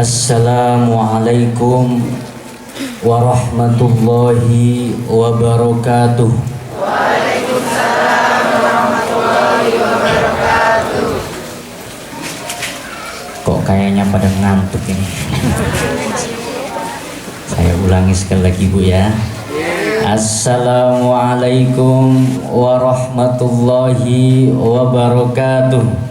Assalamualaikum warahmatullahi wabarakatuh. Waalaikumsalam warahmatullahi wabarakatuh. Kok kayaknya pada ngantuk ini. Saya ulangi sekali lagi Bu ya. Assalamualaikum warahmatullahi wabarakatuh.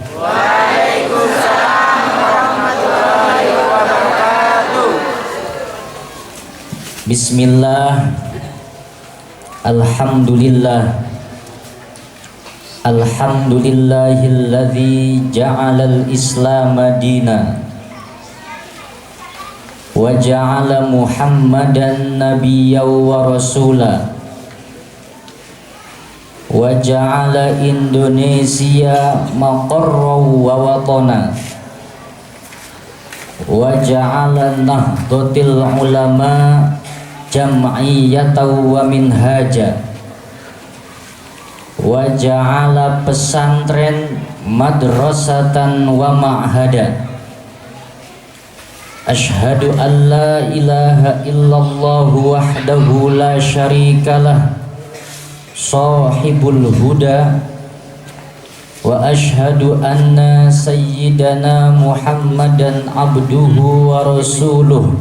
Bismillah, alhamdulillah, alhamdulillahilladzi ja'alal islam dina wa ja'ala muhammadan nabiyyan wa rasula wa ja'ala Indonesia maqarran wa watana wa ja'ala nahdlatul ulama jam'iyatan wa minhaja wa ja'ala pesantren madrasatan wa ma'hada. Asyhadu an la ilaha illallah wahdahu la syarikalah sahibul huda wa asyhadu anna sayyidana Muhammadan abduhu wa rasuluh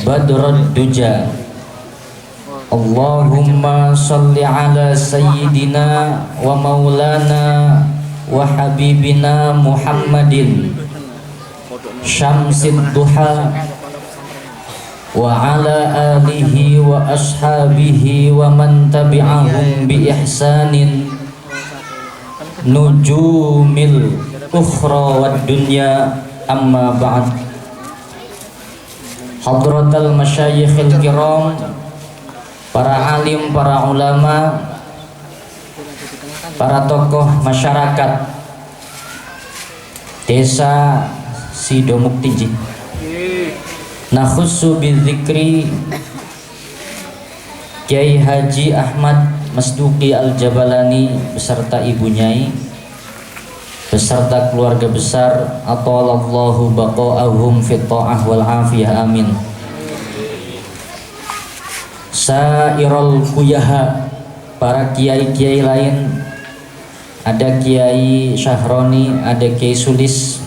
badrud duja. Allahumma salli ala sayyidina wa maulana wa habibina Muhammadin syamsid duha wa ala alihi wa ashabihi wa man tabi'ahum bi ihsanin nujumil ukhra wad dunya. Amma ba'd. Hadratal masyayikhil kiram, para alim, para ulama, para tokoh masyarakat Desa Sidomukti. Nakhussu bidzikri Kiai Haji Ahmad Masduki Al-Jabalani beserta Ibu Nyai beserta keluarga besar, atalallahu baqa'ahum fit ta'ah wal afiyah, amin. Sairul kuyaha, para kiai-kiai lain, ada Kiai Syahroni, ada Kiai Sulis,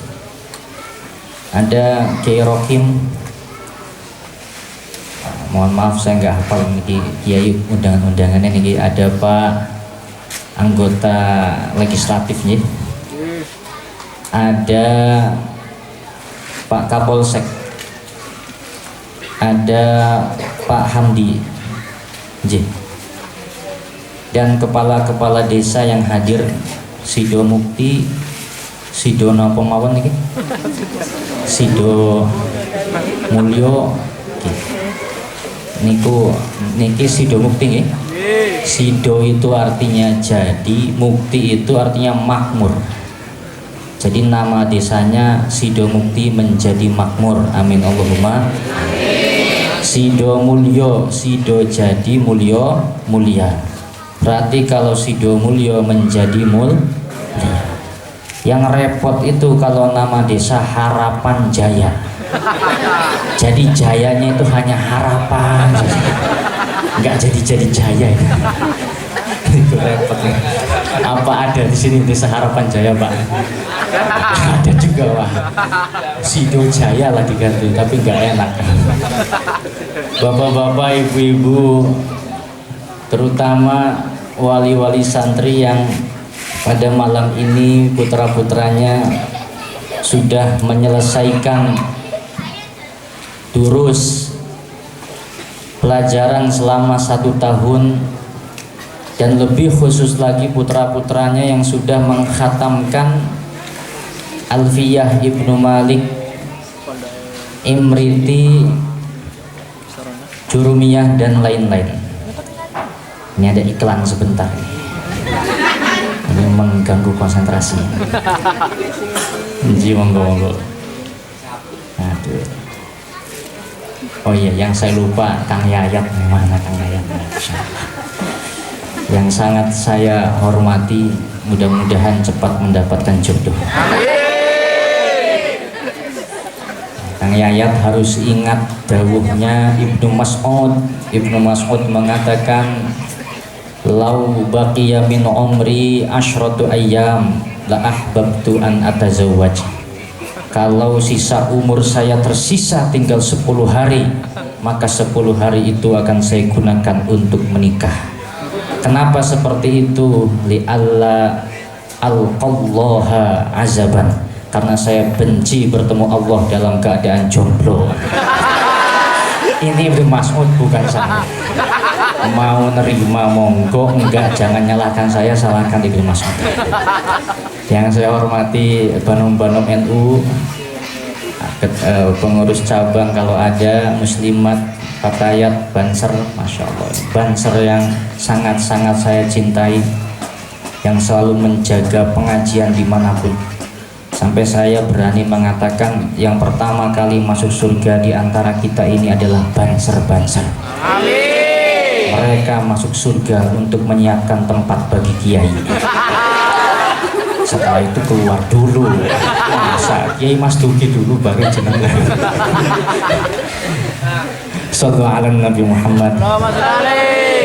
ada Kiai Rohim. Mohon maaf saya nggak hafal niki kiai undangan-undangannya niki. Ada Pak anggota legislatifnya, ada Pak Kapolsek, ada Pak Hamdi, dan kepala-kepala desa yang hadir. Sido Mukti, Sido napa mawon niki? Sido Mulyo. Niki Sido Mukti nggih. Sido itu artinya jadi, Mukti itu artinya makmur. Jadi nama desanya Sido Mukti menjadi makmur. Amin Allahumma. Sido Mulyo, Sido jadi mulyo, mulia. Berarti kalau Sido Mulyo menjadi mulia. Yang repot itu kalau nama desa Harapan Jaya. Jadi jayanya itu hanya harapan, nggak jadi jaya itu. Itu repot ya. Apa ada di sini desa Harapan Jaya Pak? Ada juga Pak. Sido Jaya lah diganti, tapi nggak enak. Bapak-bapak, ibu-ibu, terutama wali-wali santri yang pada malam ini putra-putranya sudah menyelesaikan durus pelajaran selama 1 tahun, dan lebih khusus lagi putra-putranya yang sudah mengkhatamkan Alfiyah Ibnu Malik, Imriti, Jurumiyah, dan lain-lain. Ini ada iklan sebentar ini mengganggu konsentrasi. Monggo. Aduh. Oh iya, yang saya lupa, Kang Yayat. Mana Kang Yayat? Yang sangat saya hormati, mudah-mudahan cepat mendapatkan jodoh. Kang Yayat harus ingat dawuhnya Ibnu Mas'ud. Ibnu Mas'ud mengatakan, lau baqiya min umri asyratu ayyam la ahbabtu an atazawwaj. Kalau sisa umur saya tersisa tinggal 10 hari, maka 10 hari itu akan saya gunakan untuk menikah. Kenapa seperti itu? Li'alla alqallaha azaban, karena saya benci bertemu Allah dalam keadaan jomblo. Ini Ibnu Mas'ud, bukan saya. Mau nerima monggo, enggak jangan nyalahkan saya, salahkan Ibnu Mas'ud. Yang saya hormati Banom-banom NU, pengurus cabang kalau ada, Muslimat, Fatayat, Banser, Masya Allah, Banser yang sangat-sangat saya cintai, yang selalu menjaga pengajian dimanapun. Sampai saya berani mengatakan yang pertama kali masuk surga di antara kita ini adalah Banser-Banser. Amin. Mereka masuk surga untuk menyiapkan tempat bagi kiai. Setelah itu keluar dulu. Masa Kiai Mas Duki dulu baru jenengan. Sallallahu alaihi Nabi Muhammad.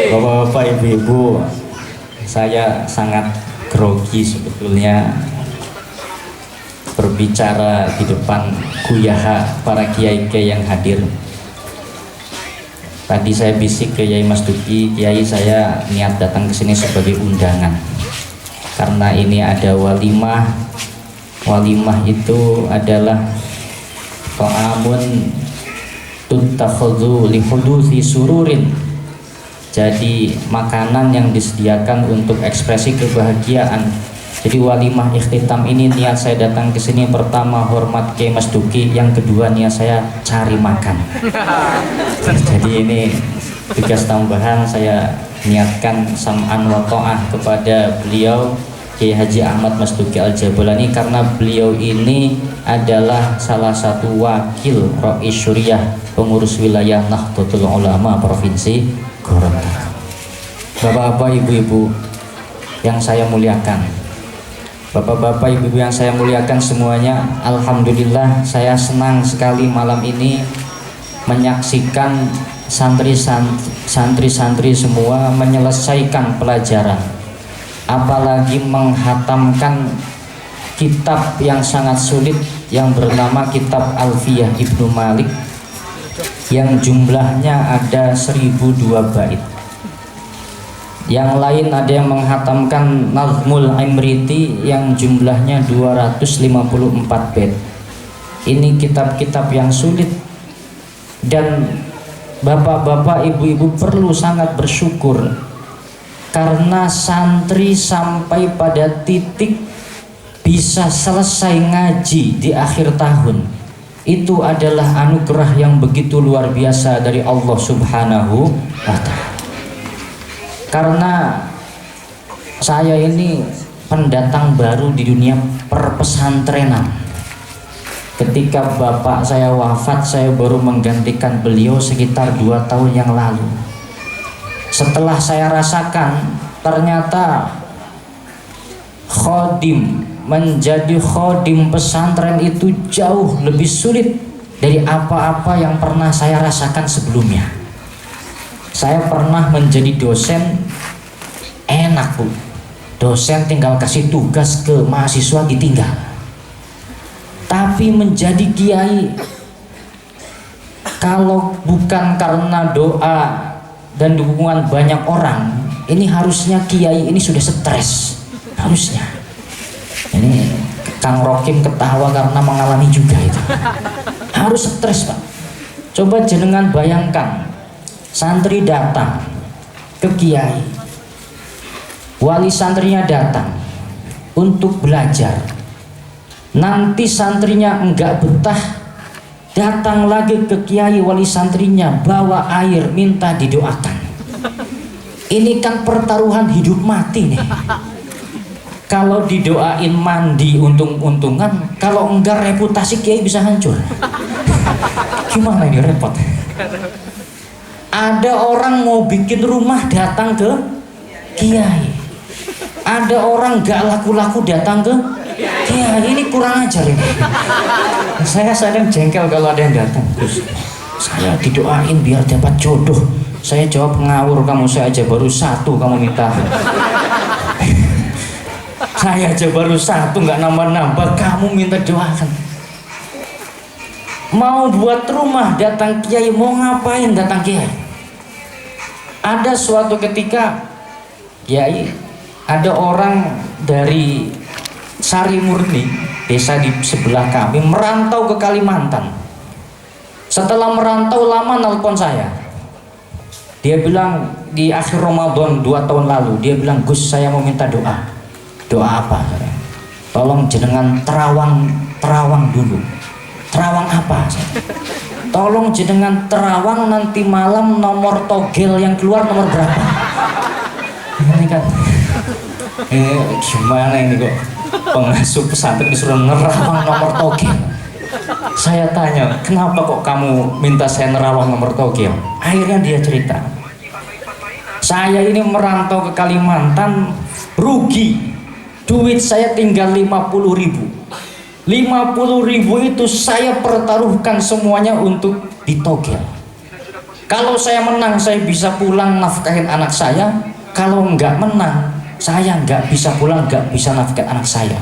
Bapak-bapak, ibu-ibu, saya sangat grogi sebetulnya berbicara di depan kuyaha para kiai-kiai yang hadir. Tadi saya bisik ke Kiai Mas Duki, Kiai, saya niat datang ke sini sebagai undangan karena ini ada walimah. Walimah itu adalah ta'amun tuttakhadhu li huduthi sururin. Jadi makanan yang disediakan untuk ekspresi kebahagiaan. Jadi walimah ikhtitam ini niat saya datang ke sini, pertama hormat Kiai Mas Duki, yang kedua niat saya cari makan. Jadi ini tugas tambahan, saya niatkan sam'an wa ta'ah kepada beliau Kiai Haji Ahmad Mas Duki Al-Jabalani, karena beliau ini adalah salah satu wakil Rais Syuriah pengurus wilayah Nahdlatul Ulama Provinsi Gorontalo. Bapak-bapak, ibu-ibu yang saya muliakan, bapak-bapak, ibu-ibu yang saya muliakan semuanya, alhamdulillah saya senang sekali malam ini menyaksikan santri-santri semua menyelesaikan pelajaran, apalagi menghatamkan kitab yang sangat sulit yang bernama kitab Alfiyah Ibnu Malik yang jumlahnya ada 1002 bait. Yang lain ada yang menghatamkan Nazmul Imriti yang jumlahnya 254 bait. Ini kitab-kitab yang sulit, dan bapak-bapak, ibu-ibu perlu sangat bersyukur karena santri sampai pada titik bisa selesai ngaji di akhir tahun. Itu adalah anugerah yang begitu luar biasa dari Allah Subhanahu wa Ta'ala. Karena saya ini pendatang baru di dunia perpesantrenan. Ketika bapak saya wafat, saya baru menggantikan beliau sekitar 2 tahun yang lalu. Setelah saya rasakan, ternyata khodim, menjadi khodim pesantren itu jauh lebih sulit dari apa-apa yang pernah saya rasakan sebelumnya. Saya pernah menjadi dosen, enak Bu, dosen tinggal kasih tugas ke mahasiswa ditinggal. Tapi menjadi kiai, kalau bukan karena doa dan dukungan banyak orang, ini harusnya kiai ini sudah stres, harusnya. Ini Kang Rokim ketawa karena mengalami juga itu. Harus stres Pak. Coba jenengan bayangkan, santri datang ke kiai, wali santrinya datang untuk belajar, nanti santrinya enggak betah, datang lagi ke kiai wali santrinya bawa air minta didoakan. Ini kan pertaruhan hidup mati nih. Kalau didoain mandi untung-untungan, kalau enggak reputasi kiai bisa hancur. Gimana ini, repot. Ada orang mau bikin rumah datang ke kiai, ada orang gak laku-laku datang ke Ya ini kurang ajar ini. Saya kadang jengkel kalau ada yang datang. Gus, saya didoain biar dapat jodoh. Saya jawab ngawur kamu, saya aja baru satu kamu minta. Saya aja baru satu nggak nambah-nambah, kamu minta doakan. Mau buat rumah datang kiai, mau ngapain datang kiai? Ada suatu ketika kiai, ada orang dari Sari Murni, desa di sebelah kami, merantau ke Kalimantan. Setelah merantau lama nelpon saya. Dia bilang di akhir Ramadan 2 tahun lalu, dia bilang, Gus saya mau minta doa. Doa apa? Tolong jenengan terawang dulu. Terawang apa? Tolong jenengan terawang nanti malam nomor togel yang keluar nomor berapa? Ini kan gimana ini kok pengasuh pesantren disuruh nerawang nomor togel. Saya tanya, kenapa kok kamu minta saya nerawang nomor togel? Akhirnya dia cerita, saya ini merantau ke Kalimantan, rugi, duit saya tinggal 50.000. 50.000 itu saya pertaruhkan semuanya untuk ditogel. Kalau saya menang saya bisa pulang nafkahin anak saya, kalau nggak menang saya nggak bisa pulang, nggak bisa nafkahin anak saya.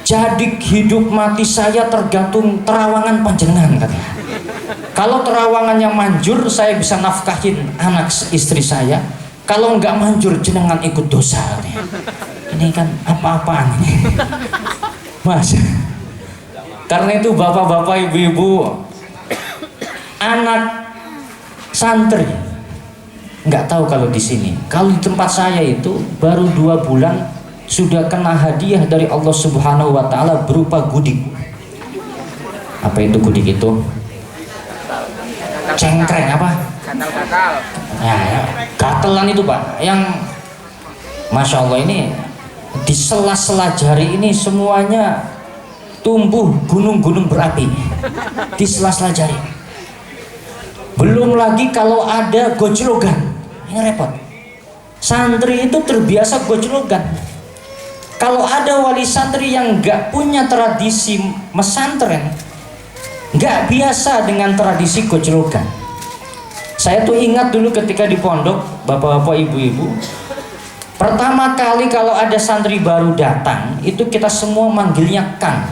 Jadi hidup mati saya tergantung terawangan panjenengan katanya. Kalau terawangannya manjur saya bisa nafkahin anak istri saya, kalau nggak manjur jenengan ikut dosa katanya. Ini kan apa-apaan ini Mas. Karena itu bapak-bapak, ibu-ibu, anak santri, nggak tahu kalau di sini, kalau di tempat saya itu baru 2 bulan sudah kena hadiah dari Allah Subhanahu Wa Taala berupa gudik. Apa itu gudik itu? Cengkreng apa? Gatal-gatal. Ya, gatelan itu Pak, yang Masya Allah ini di sela-sela jari ini semuanya tumbuh gunung-gunung berapi di sela-sela jari. Belum lagi kalau ada gojlogan, ini repot. Santri itu terbiasa gojlogan. Kalau ada wali santri yang nggak punya tradisi mesantren, nggak biasa dengan tradisi gojlogan. Saya tuh ingat dulu ketika di pondok, bapak-bapak, ibu-ibu, pertama kali kalau ada santri baru datang, itu kita semua manggilnya Kang.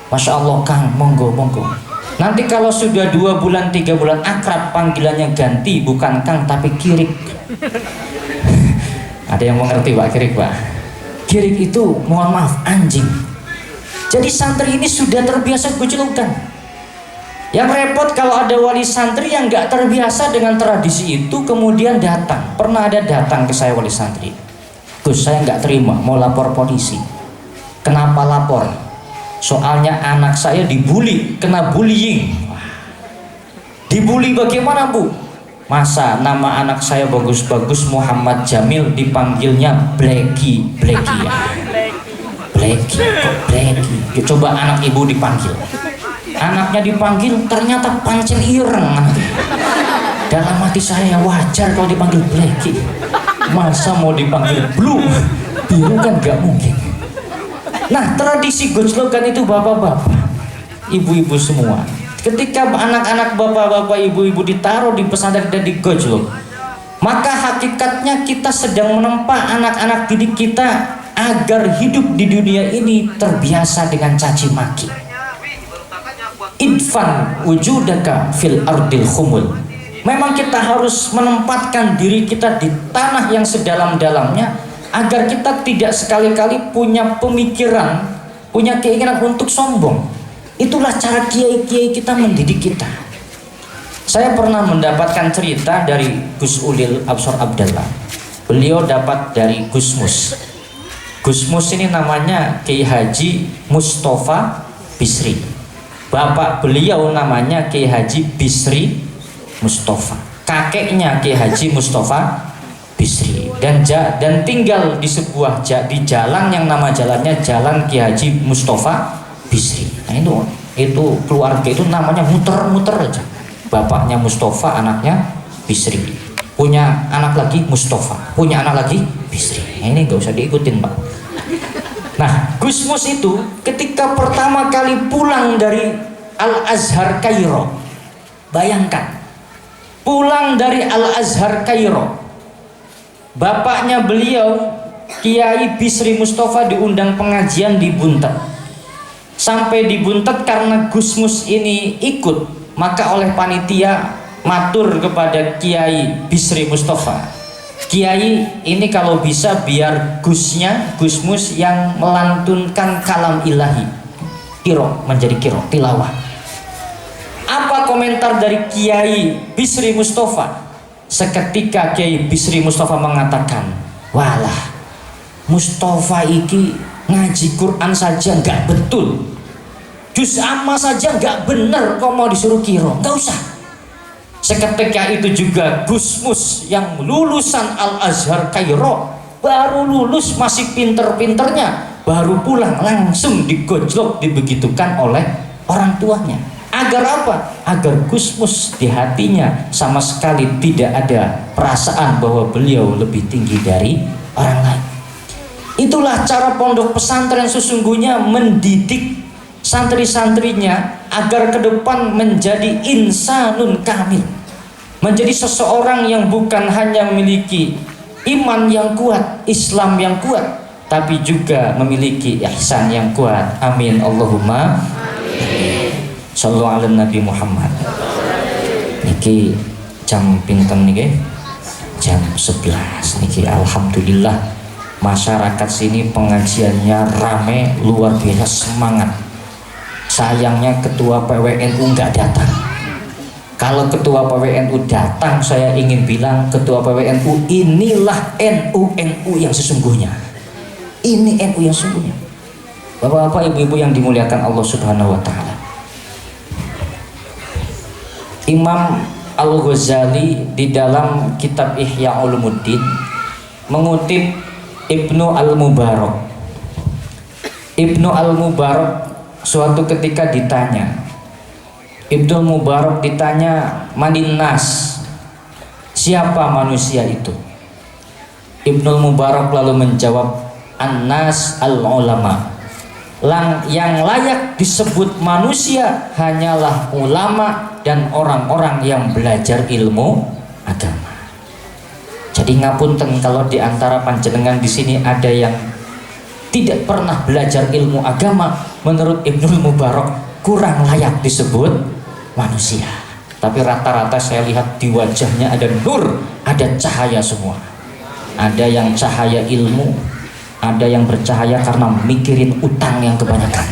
Masya Allah Kang, monggo monggo. Nanti kalau sudah 2 bulan 3 bulan akrab, panggilannya ganti, bukan Kang tapi Kirik. Ada yang mengerti Pak Kirik Pak? Kirik itu mohon maaf anjing. Jadi santri ini sudah terbiasa gojlokan. Yang repot kalau ada wali santri yang nggak terbiasa dengan tradisi itu kemudian datang. Pernah ada datang ke saya wali santri, Gus saya nggak terima, mau lapor polisi. Kenapa lapor? Soalnya anak saya dibully, kena bullying. Dibully bagaimana Bu? Masa nama anak saya bagus-bagus Muhammad Jamil dipanggilnya Blacky. Blacky ya. Blacky kok Blacky. Coba anak ibu dipanggil. Anaknya dipanggil ternyata pancen ireng. Dalam hati saya wajar kalau dipanggil Blacky. Masa mau dipanggil Blue? Biru kan gak mungkin. Nah tradisi gojlokan itu bapak-bapak, ibu-ibu semua, ketika anak-anak bapak-bapak, ibu-ibu ditaruh di pesantren dan digojlok, maka hakikatnya kita sedang menempa anak-anak didik kita agar hidup di dunia ini terbiasa dengan caci maki. Idfan wujudaka fil ardil khumul. Memang kita harus menempatkan diri kita di tanah yang sedalam-dalamnya agar kita tidak sekali-kali punya pemikiran, punya keinginan untuk sombong. Itulah cara kiai-kiai kita mendidik kita. Saya pernah mendapatkan cerita dari Gus Ulil Absor Abdallah. Beliau dapat dari Gus Mus. Gus Mus ini namanya Kiai Haji Mustafa Bisri. Bapak beliau namanya Kiai Haji Bisri Mustafa. Kakeknya Kiai Haji Mustafa Bisri dan tinggal di sebuah di jalan yang nama jalannya Jalan Kiai Haji Mustafa Bisri. Nah itu keluarga itu namanya muter-muter aja. Bapaknya Mustafa, anaknya Bisri. Punya anak lagi Mustafa, punya anak lagi Bisri. Nah, ini nggak usah diikutin Pak. Nah, Gusmus itu ketika pertama kali pulang dari Al-Azhar Kairo, bayangkan pulang dari Al-Azhar Kairo, bapaknya beliau Kiai Bisri Mustafa diundang pengajian di Buntet. Sampai di Buntet karena Gusmus ini ikut, maka oleh panitia matur kepada Kiai Bisri Mustafa, Kiai ini kalau bisa biar Gusmus yang melantunkan kalam ilahi, kiro, menjadi kiro, tilawah. Apa komentar dari Kiai Bisri Mustafa? Seketika Kiai Bisri Mustafa mengatakan, walah, Mustafa iki ngaji Quran saja nggak betul, juz amma saja nggak bener, kok mau disuruh kiro? Nggak usah. Seketika itu juga Gusmus yang lulusan Al-Azhar Kairo, baru lulus masih pinter-pinternya, baru pulang langsung digojlok, dibegitukan oleh orang tuanya. Agar apa? Agar Gusmus di hatinya sama sekali tidak ada perasaan bahwa beliau lebih tinggi dari orang lain. Itulah cara pondok pesantren sesungguhnya mendidik santri-santrinya agar ke depan menjadi insanun kamil, menjadi seseorang yang bukan hanya memiliki iman yang kuat, Islam yang kuat, tapi juga memiliki ihsan yang kuat. Amin Allahumma amin. Sallallahu ala Nabi Muhammad. Niki jam pinten niki? Jam 11 niki. Alhamdulillah masyarakat sini pengajiannya rame, luar biasa semangat. Sayangnya ketua PWNU nggak datang. Kalau ketua PWNU datang, saya ingin bilang ketua PWNU inilah NU yang sesungguhnya. Ini NU yang sesungguhnya. Bapak-bapak, ibu-ibu yang dimuliakan Allah Subhanahu wa taala. Imam Al-Ghazali di dalam kitab Ihya Ulumuddin mengutip Ibnu Al-Mubarak. Ibnu Al-Mubarak suatu ketika ditanya, Ibnu Mubarak ditanya, manin nas, siapa manusia itu? Ibnu Mubarak lalu menjawab, an-nas al-ulama, yang layak disebut manusia hanyalah ulama dan orang-orang yang belajar ilmu agama. Jadi ngapunten kalau di antara panjenengan di sini ada yang tidak pernah belajar ilmu agama, menurut Ibnu Mubarak kurang layak disebut manusia. Tapi rata-rata saya lihat di wajahnya ada nur, ada cahaya semua. Ada yang cahaya ilmu, ada yang bercahaya karena mikirin utang yang kebanyakan.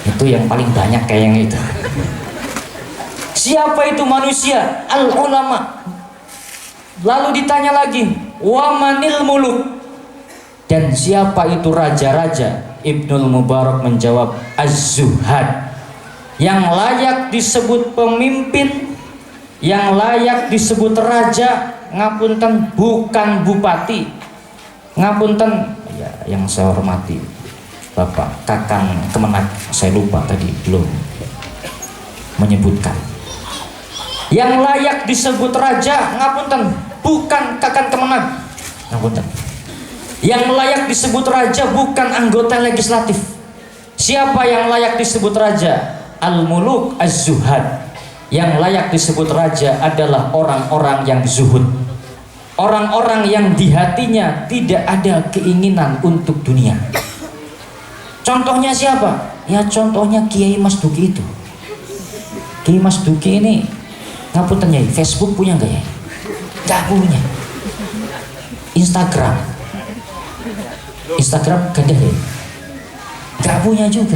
Itu yang paling banyak kayaknya itu. Siapa itu manusia? Al-ulama. Lalu ditanya lagi, wa manil muluk, dan siapa itu raja-raja? Ibnu Mubarak menjawab, az-zuhad, yang layak disebut pemimpin, yang layak disebut raja, ngapunten bukan bupati, ngapunten ya, yang saya hormati Bapak Kakang Kemenak, saya lupa tadi belum menyebutkan. Yang layak disebut raja, ngapunten bukan Kakang Kemenak, ngapunten. Yang layak disebut raja bukan anggota legislatif. Siapa yang layak disebut raja? Al-muluk az-zuhad. Yang layak disebut raja adalah orang-orang yang zuhud, orang-orang yang di hatinya tidak ada keinginan untuk dunia. Contohnya siapa? Ya contohnya Kiai Mas Duki itu. Kiai Mas Duki ini ngapunten ya, Facebook punya nggak ya? Nggak punya. Instagram gak ada ya? Nggak punya juga.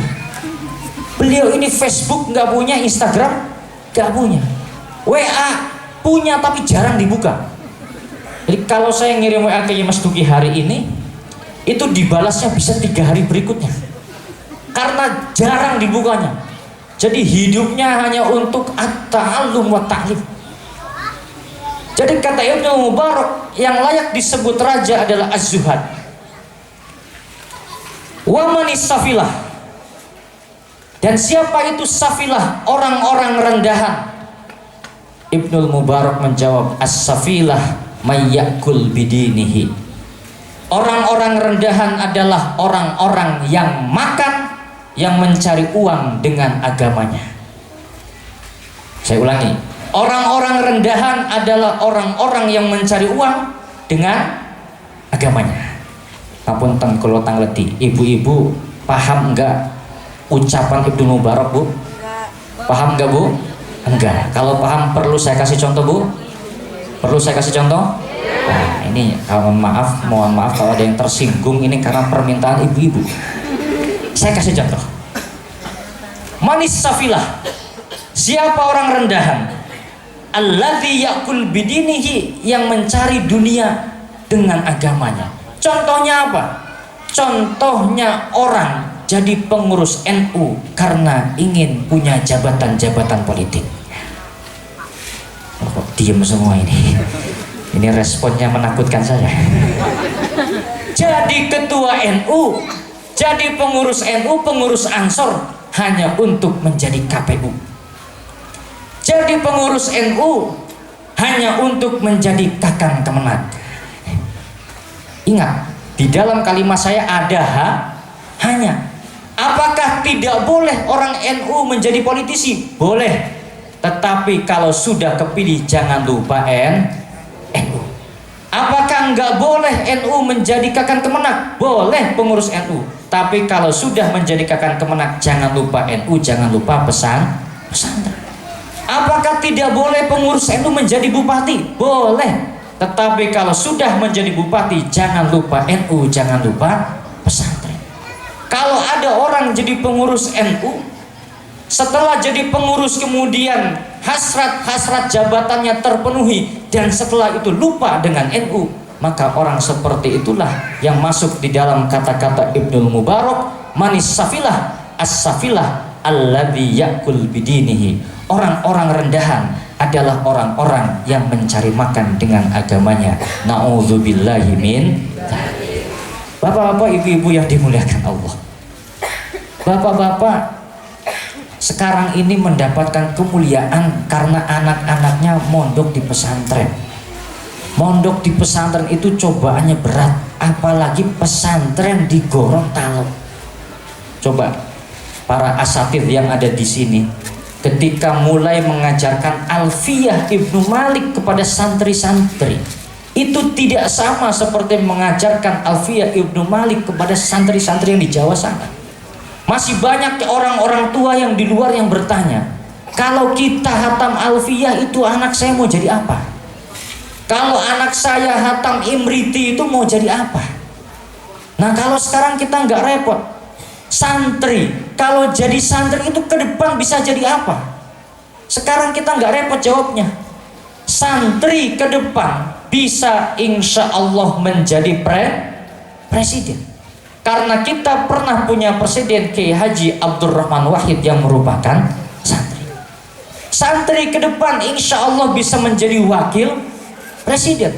Beliau ini Facebook nggak punya, Instagram nggak punya, WA punya tapi jarang dibuka. Jadi kalau saya ngirim WA ke Mas Duki hari ini, itu dibalasnya bisa 3 hari berikutnya karena jarang dibukanya. Jadi hidupnya hanya untuk at-ta'allum wa ta'lim. Jadi kata Ibnu Mubarak, yang layak disebut raja adalah az-zuhad. Wa manis safilah, dan siapa itu safilah? Orang-orang rendahan. Ibnu Mubarak menjawab, as-safilah may yakul bidinihi, Orang-orang rendahan adalah orang-orang yang makan, yang mencari uang dengan agamanya. Saya ulangi, orang-orang rendahan adalah orang-orang yang mencari uang dengan agamanya. Ngapunten kula tangleti, ibu-ibu paham enggak ucapan Ibnu Mubarak, Bu? Paham enggak, Bu? Enggak. Kalau paham perlu saya kasih contoh, Bu? Perlu saya kasih contoh? Nah, ini mohon maaf kalau ada yang tersinggung, ini karena permintaan ibu-ibu. Saya kasih contoh. Manis safilah. Siapa orang rendahan? Alladzi ya'kul bidinihi, yang mencari dunia dengan agamanya. Contohnya apa? Contohnya orang jadi pengurus NU karena ingin punya jabatan-jabatan politik. Kok diem semua ini? Ini responnya menakutkan saya. Jadi ketua NU, jadi pengurus NU, pengurus Ansor hanya untuk menjadi KPU. Jadi pengurus NU hanya untuk menjadi kakang kemenang. Ingat, di dalam kalimat saya ada hanya. Apakah tidak boleh orang NU menjadi politisi? Boleh. Tetapi kalau sudah kepilih jangan lupa NU. Apakah enggak boleh NU menjadi kakang kemenak? Boleh pengurus NU. Tapi kalau sudah menjadi kakang kemenak jangan lupa NU, jangan lupa pesantren. Apakah tidak boleh pengurus NU menjadi bupati? Boleh. Tetapi kalau sudah menjadi bupati jangan lupa NU, jangan lupa pesantren. Kalau ada orang jadi pengurus NU, setelah jadi pengurus kemudian hasrat jabatannya terpenuhi dan setelah itu lupa dengan NU, maka orang seperti itulah yang masuk di dalam kata-kata Ibnu Mubarak, manis safilah as-safilah alladzi ya'kul bidinihi. Orang-orang rendahan adalah orang-orang yang mencari makan dengan agamanya. Na'udzubillahi min dzalik. Bapak-bapak, ibu-ibu yang dimuliakan Allah, bapak-bapak sekarang ini mendapatkan kemuliaan karena anak-anaknya mondok di pesantren. Mondok di pesantren itu cobaannya berat, apalagi pesantren di Gorontalo. Coba para asatidz yang ada di sini, ketika mulai mengajarkan Alfiyah Ibnu Malik kepada santri-santri, itu tidak sama seperti mengajarkan Alfiyah Ibnu Malik kepada santri-santri yang di Jawa sana. Masih banyak orang-orang tua yang di luar yang bertanya, kalau kita hatam Alfiyah itu anak saya mau jadi apa? Kalau anak saya hatam Imriti itu mau jadi apa? Nah, kalau sekarang kita nggak repot, santri kalau jadi santri itu ke depan bisa jadi apa? Sekarang kita nggak repot jawabnya. Santri ke depan bisa insya Allah menjadi presiden. Karena kita pernah punya presiden Kiai Haji Abdurrahman Wahid yang merupakan santri. Santri ke depan insya Allah bisa menjadi wakil presiden.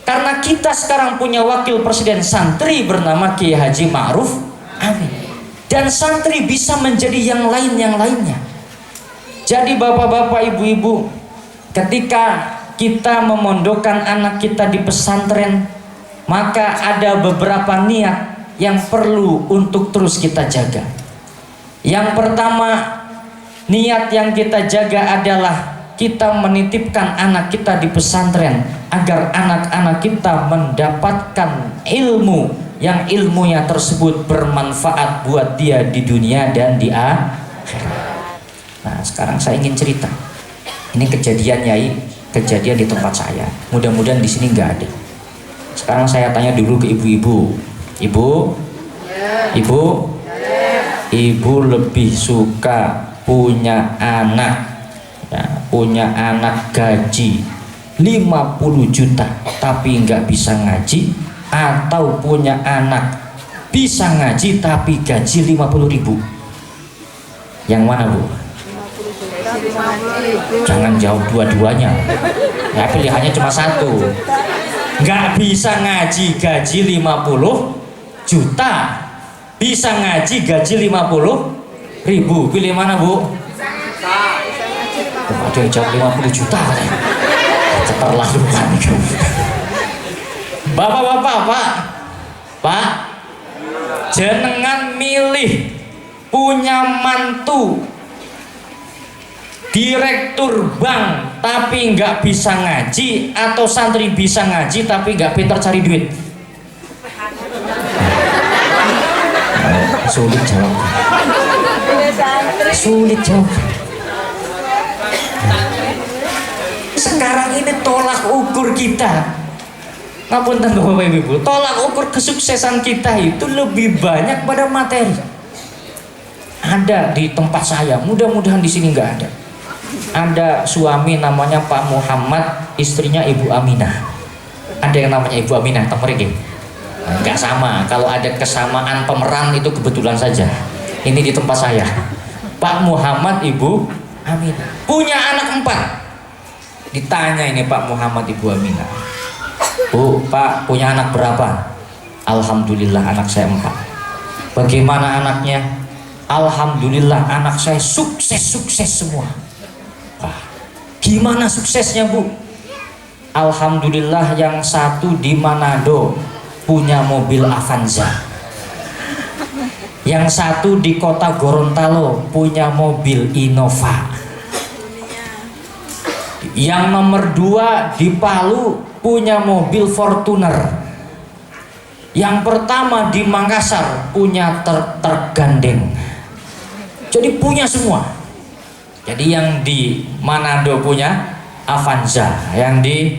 Karena kita sekarang punya wakil presiden santri bernama Kiai Haji Ma'ruf Amin. Dan santri bisa menjadi yang lainnya. Jadi bapak-bapak, ibu-ibu, ketika kita memondokkan anak kita di pesantren, maka ada beberapa niat yang perlu untuk terus kita jaga. Yang pertama, niat yang kita jaga adalah kita menitipkan anak kita di pesantren agar anak-anak kita mendapatkan ilmu yang ilmunya tersebut bermanfaat buat dia di dunia dan di akhirat. Nah, sekarang saya ingin cerita. Ini kejadian, Yai, kejadian di tempat saya. Mudah-mudahan di sini nggak ada. Sekarang saya tanya dulu ke ibu-ibu. Ibu lebih suka punya anak gaji 50 juta tapi nggak bisa ngaji, atau punya anak bisa ngaji tapi gaji 50.000? Yang mana, Bu? Jangan jawab dua-duanya ya, pilihannya cuma satu. Nggak bisa ngaji gaji 50 juta, bisa ngaji gaji 50.000. Pilih mana, Bu? Ada yang jawab 50 juta. Keterlaluan. Bapak-bapak, Pak, Pak, jenengan milih punya mantu direktur bank tapi nggak bisa ngaji, atau santri bisa ngaji tapi nggak pintar cari duit? Sulit jawab. Sulit jawab. Sekarang ini tolak ukur kita, ngapunten Bapak Ibu, tolak ukur kesuksesan kita itu lebih banyak pada materi. Ada di tempat saya, mudah-mudahan di sini nggak ada. Ada suami namanya Pak Muhammad, istrinya Ibu Aminah. Ada yang namanya Ibu Aminah, temeriki. Nggak sama, kalau ada kesamaan pemeran itu kebetulan saja. Ini di tempat saya, Pak Muhammad, Ibu Aminah, punya anak 4. Ditanya ini Pak Muhammad, Ibu Aminah, Bu, Pak punya anak berapa? Alhamdulillah anak saya 4. Bagaimana anaknya? Alhamdulillah anak saya sukses semua. Wah, gimana suksesnya, Bu? Alhamdulillah yang satu di Manado punya mobil Avanza, yang satu di kota Gorontalo punya mobil Innova, yang nomor 2 di Palu punya mobil Fortuner, yang pertama di Makassar punya tergandeng. Jadi punya semua. Jadi yang di Manado punya Avanza, yang di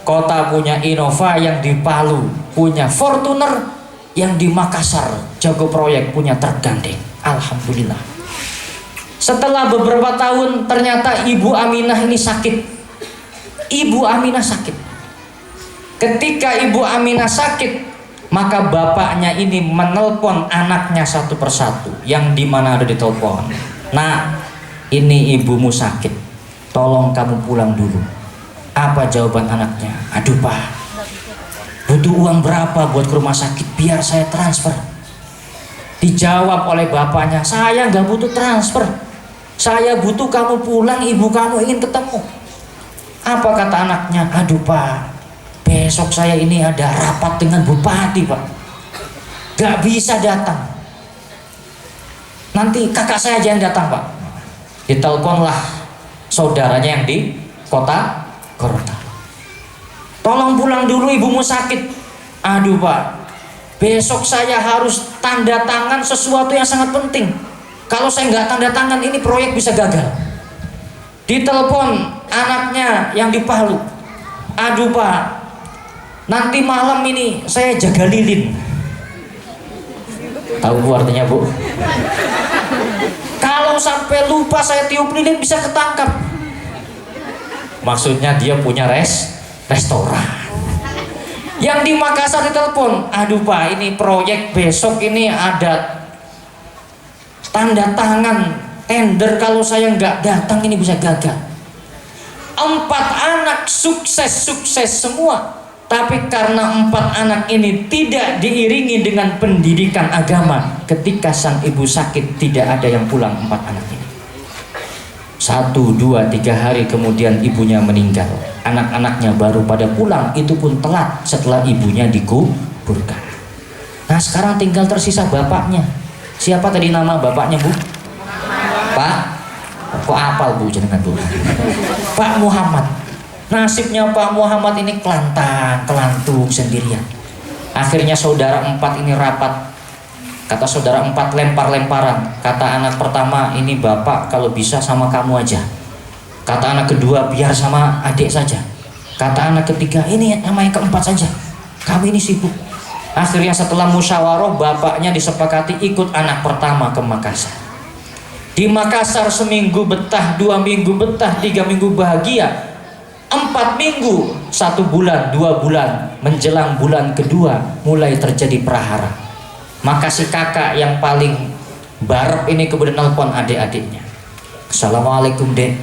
kota punya Innova, yang di Palu punya Fortuner, yang di Makassar jago proyek punya tergandeng. Alhamdulillah. Setelah beberapa tahun ternyata Ibu Aminah ini sakit. Ibu Aminah sakit. Ketika Ibu Aminah sakit, maka bapaknya ini menelpon anaknya satu persatu. Yang di mana ada ditelepon, "Nak, ini ibumu sakit, tolong kamu pulang dulu." Apa jawaban anaknya? "Aduh Pak, butuh uang berapa buat ke rumah sakit biar saya transfer?" Dijawab oleh bapaknya, "Saya nggak butuh transfer, saya butuh kamu pulang, ibu kamu ingin ketemu." Apa kata anaknya? "Aduh Pak, besok saya ini ada rapat dengan bupati Pak, gak bisa datang, nanti kakak saya aja yang datang Pak." Diteleponlah saudaranya yang di kota Gorontalo, "Tolong pulang dulu, ibumu sakit." "Aduh Pak, besok saya harus tanda tangan sesuatu yang sangat penting, kalau saya nggak tanda tangan ini proyek bisa gagal." Ditelepon anaknya yang di Palu, "Aduh Pak, nanti malam ini saya jaga lilin." Tahu Bu artinya, Bu? Kalau sampai lupa saya tiup lilin bisa ketangkap. Maksudnya dia punya restoran. Yang di Makassar ditelepon, "Aduh Pak, ini proyek besok ini ada tanda tangan tender, kalau saya nggak datang ini bisa gagal." 4 anak sukses semua, tapi karena 4 anak ini tidak diiringi dengan pendidikan agama, ketika sang ibu sakit tidak ada yang pulang 4 anak ini. 1, 2, 3 hari kemudian ibunya meninggal. Anak-anaknya baru pada pulang, itu pun telat setelah ibunya dikuburkan. Nah sekarang tinggal tersisa bapaknya. Siapa tadi nama bapaknya, Bu? Pak? Kok apal Bu jenengan, Bu? Pak Muhammad. Nasibnya Pak Muhammad ini kelantung sendirian. Akhirnya saudara 4 ini rapat. Kata saudara 4 lempar-lemparan. Kata anak pertama, "Ini bapak kalau bisa sama kamu aja." Kata anak kedua, "Biar sama adik saja." Kata anak ketiga, "Ini sama yang keempat saja, kami ini sibuk." Akhirnya setelah musyawarah, bapaknya disepakati ikut anak pertama ke Makassar. Di Makassar seminggu betah, 2 minggu betah, 3 minggu bahagia, 4 minggu, 1 bulan, 2 bulan, menjelang bulan kedua mulai terjadi prahara. Maka si kakak yang paling barep ini kemudian nelpon adik-adiknya, "Assalamualaikum Dek."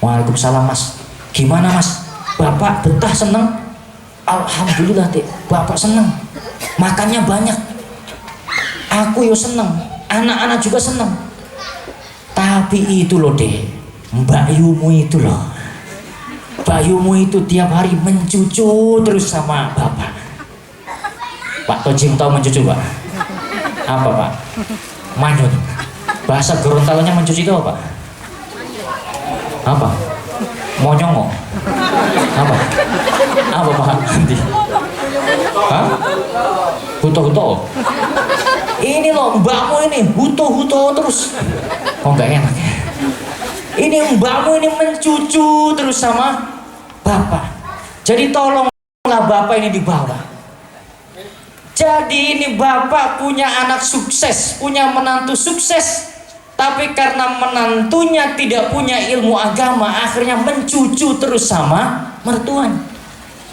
"Waalaikumsalam Mas." "Gimana Mas, Bapak betah seneng?" "Alhamdulillah Dek, Bapak seneng, makannya banyak." "Aku yo seneng, anak-anak juga seneng. Tapi itu loh Dek, Mbak Yumu itu loh, Mbak Yumu itu tiap hari mencucu terus sama Bapak. Pak Tojim tahu mencucu Pak? Apa Pak? Manyun. Bahasa Gorontalonya mencuci itu apa? Apa? Monyongo. Apa? Apa Pak? Nanti. Hah? Huto-huto. Ini loh mbakmu ini huto-huto terus. Oh nggak enak ya. Ini mbakmu ini mencucu terus sama bapak. Jadi tolonglah bapak ini dibawa. Jadi ini bapak punya anak sukses, punya menantu sukses, tapi karena menantunya tidak punya ilmu agama, akhirnya mencucu terus sama mertuanya.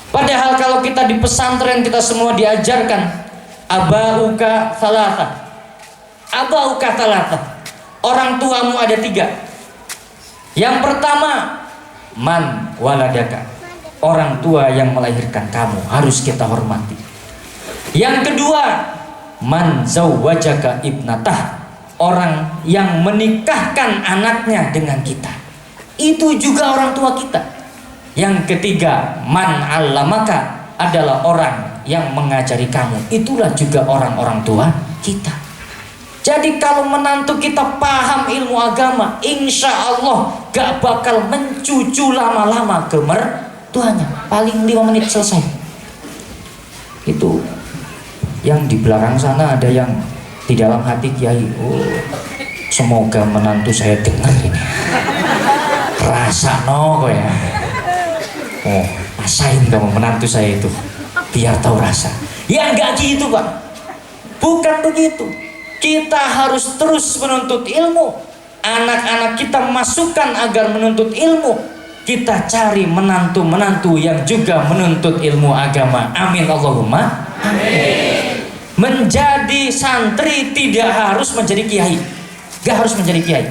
Padahal kalau kita di pesantren kita semua diajarkan abauka salata, abauka salata. Orang tuamu ada 3. Yang pertama, man waladaka, orang tua yang melahirkan kamu harus kita hormati. Yang kedua, man zawwajaka ibnatah, orang yang menikahkan anaknya dengan kita, itu juga orang tua kita. Yang ketiga, man allamaka, adalah orang yang mengajari kamu, itulah juga orang-orang tua kita. Jadi kalau menantu kita paham ilmu agama, insya Allah gak bakal mencucu lama-lama ke mertuanya, paling 5 menit selesai. Itu yang di belakang sana ada yang di dalam hati Kiai, oh semoga menantu saya dengar ini. Rasa no ya. Oh, rasain kamu menantu saya itu biar tahu rasa. Ya enggak gitu Pak. Bukan begitu. Kita harus terus menuntut ilmu. Anak-anak kita masukkan agar menuntut ilmu. Kita cari menantu-menantu yang juga menuntut ilmu agama. Amin Allahumma amin. Menjadi santri tidak harus menjadi kiai, gak harus menjadi kiai.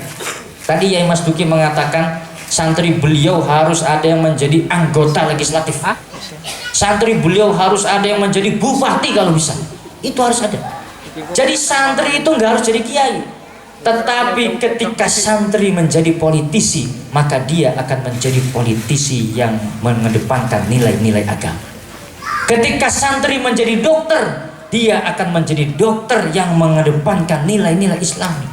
Tadi Yai Mas Duki mengatakan santri beliau harus ada yang menjadi anggota legislatif, santri beliau harus ada yang menjadi bupati kalau bisa, itu harus ada. Jadi santri itu gak harus jadi kiai, tetapi ketika santri menjadi politisi, maka dia akan menjadi politisi yang mengedepankan nilai-nilai agama. Ketika santri menjadi dokter, dia akan menjadi dokter yang mengedepankan nilai-nilai Islami.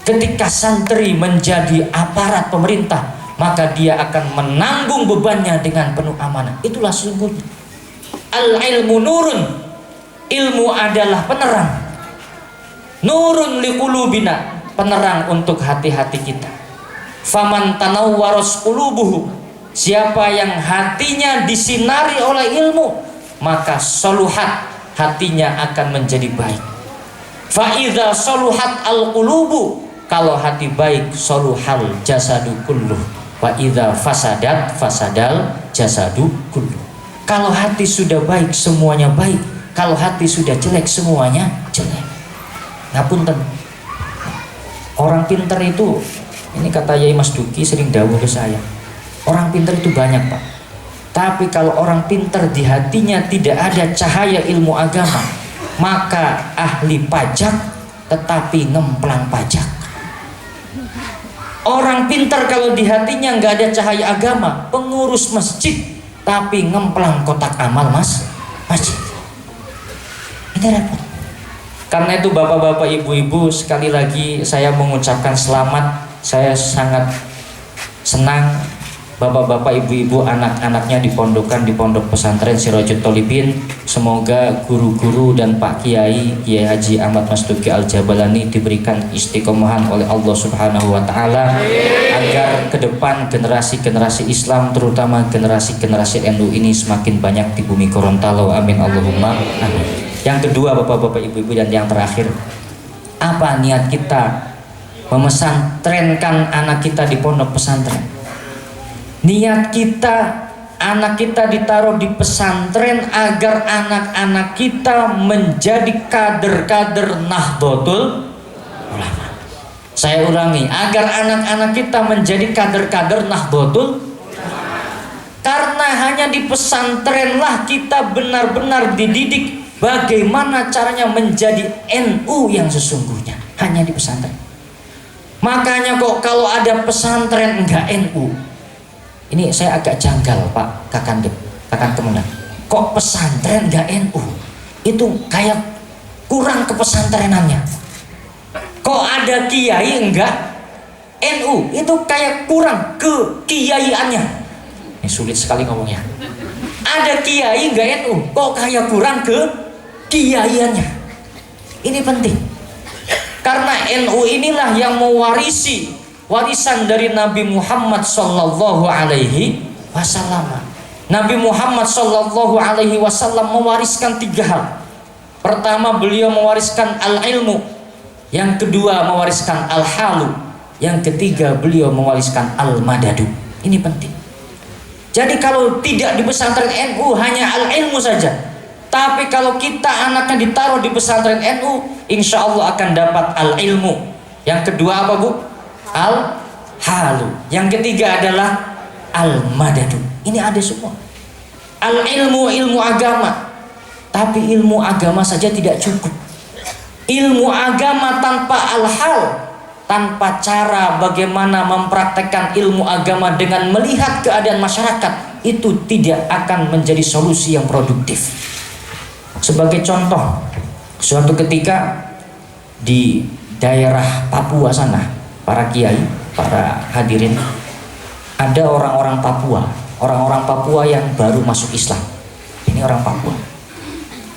Ketika santri menjadi aparat pemerintah, maka dia akan menanggung bebannya dengan penuh amanah. Itulah sesungguhnya al-ilmu nurun, ilmu adalah penerang. Nurun liqulubina, penerang untuk hati-hati kita. Faman tanawwaras qulubuhu, siapa yang hatinya disinari oleh ilmu, maka soluhat, hatinya akan menjadi baik. Fa'idha soluhat al-qulubu, kalau hati baik, soluhal jasadu kulluh. Fa'idha fasadat fasadal jasadu kulluh. Kalau hati sudah baik, semuanya baik. Kalau hati sudah jelek, semuanya jelek. Ngapunten, orang pintar itu, ini kata Yai Mas Duki sering dawuh ke saya, orang pintar itu banyak Pak, tapi kalau orang pintar di hatinya tidak ada cahaya ilmu agama, maka ahli pajak tetapi ngemplang pajak. Orang pintar kalau di hatinya nggak ada cahaya agama, pengurus masjid tapi ngemplang kotak amal masjid. Ini repot. Karena itu bapak-bapak, ibu-ibu, sekali lagi saya mengucapkan selamat. Saya sangat senang bapak-bapak, ibu-ibu, anak-anaknya dipondokkan di Pondok Pesantren Sirajul Tholibin. Semoga guru-guru dan Pak Kiai Haji Ahmad Mas Duki Al-Jabalani diberikan istiqomahan oleh Allah Subhanahu wa taala, agar ke depan generasi-generasi Islam, terutama generasi-generasi NU ini semakin banyak di bumi Gorontalo. Amin Allahumma amin. Yang kedua bapak-bapak, ibu-ibu, dan yang terakhir, apa niat kita memesantrenkan anak kita di pondok pesantren? Niat kita, anak kita ditaruh di pesantren agar anak-anak kita menjadi kader-kader Nahdlatul Ulama. Saya ulangi, agar anak-anak kita menjadi kader-kader Nahdlatul Ulama. Karena hanya di pesantrenlah kita benar-benar dididik bagaimana caranya menjadi NU yang sesungguhnya, hanya di pesantren. Makanya kok kalau ada pesantren enggak NU, ini saya agak janggal Pak Kakandep, Kakang Kemunan. Kok pesantren enggak NU? itu kayak kurang kepesantrenannya. Kok ada kiai enggak NU, itu kayak kurang kekiaiannya. Ini sulit sekali ngomongnya. Ada kiai enggak NU, kok kayak kurang kekiaiannya. Ini penting. Karena NU inilah yang mewarisi warisan dari Nabi Muhammad sallallahu alaihi wasallam. Nabi Muhammad sallallahu alaihi wasallam mewariskan 3 hal. Pertama, beliau mewariskan al-ilmu. Yang kedua, mewariskan al-halu. Yang ketiga, beliau mewariskan al-madadu. Ini penting. Jadi kalau tidak di pesantren NU hanya al-ilmu saja. Tapi kalau kita anaknya ditaruh di pesantren NU, insya Allah akan dapat al-ilmu. Yang kedua apa, Bu? Al-halu. Yang ketiga adalah al-madadu. Ini ada semua. Al-ilmu, ilmu agama. Tapi ilmu agama saja tidak cukup. Ilmu agama tanpa al-hal, tanpa cara bagaimana mempraktekkan ilmu agama dengan melihat keadaan masyarakat, itu tidak akan menjadi solusi yang produktif. Sebagai contoh, suatu ketika di daerah Papua sana, para kiai, para hadirin, ada orang-orang Papua yang baru masuk Islam. Ini orang Papua.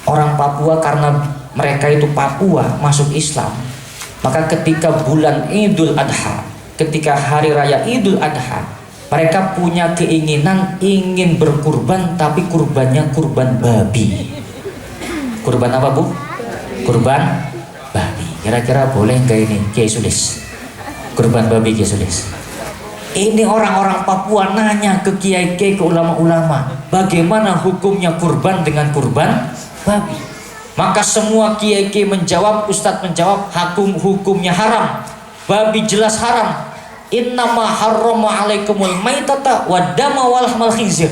Orang Papua karena mereka itu Papua masuk Islam, maka ketika bulan Idul Adha, ketika hari raya Idul Adha, mereka punya keinginan ingin berkurban, tapi kurbannya kurban babi. Kurban apa, Bu? Kurban babi. Kira-kira boleh nggak ini, Kiai Sulis? Kurban babi, Kiai Sulis. Ini orang-orang Papua nanya ke kiai-kiai, ke ulama-ulama, bagaimana hukumnya kurban dengan kurban babi? Maka semua kiai-kiai menjawab, ustadz menjawab, hukumnya haram. Babi jelas haram. Innama harrama alaikumul maitata waddama walahmal khinzir.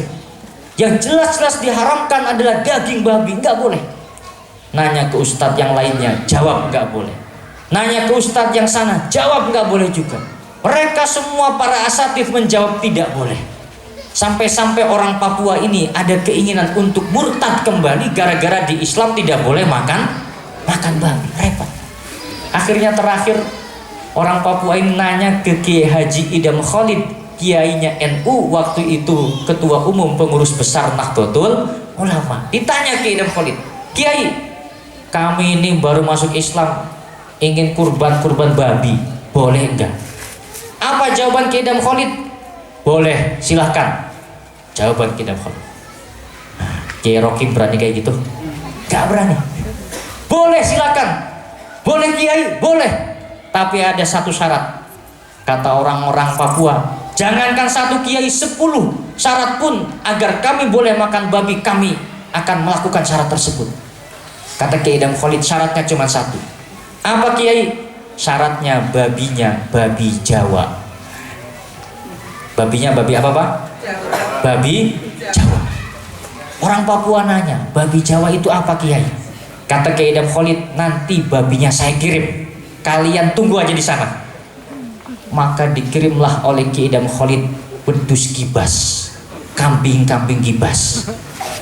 Yang jelas-jelas diharamkan adalah daging babi, nggak boleh. Nanya ke ustadz yang lainnya, jawab nggak boleh. Nanya ke ustadz yang sana, jawab nggak boleh juga. Mereka semua para asatidz menjawab tidak boleh. Sampai-sampai orang Papua ini ada keinginan untuk murtad kembali gara-gara di Islam tidak boleh makan babi. Repot. Akhirnya terakhir orang Papua ini nanya ke Kiai Haji Idam Khalid, kiainya NU waktu itu, ketua umum pengurus besar Nahdlatul Ulama. Ditanya Kiai Idam Khalid, Kiai, kami ini baru masuk Islam, ingin kurban babi, boleh enggak? Apa jawaban Kiai Idam Khalid? Boleh, silahkan. Jawaban Kiai Idam Khalid. Kiai Rokim berani kayak gitu? Gak berani. Boleh, silakan. Boleh Kiai, boleh. Tapi ada satu syarat. Kata orang-orang Papua, jangankan 1 kiai, 10 syarat pun agar kami boleh makan babi, kami akan melakukan syarat tersebut. Kata Kiai Idam Khalid, syaratnya cuma 1. Apa Kiai? Syaratnya babinya babi Jawa. Babinya babi apa, Pak? Babi Jawa. Orang Papua nanya, babi Jawa itu apa Kiai? Kata Kiai Idam Khalid, nanti babinya saya kirim, kalian tunggu aja di sana. Maka dikirimlah oleh Kiai Idam Khalid wedus gibas, kambing gibas.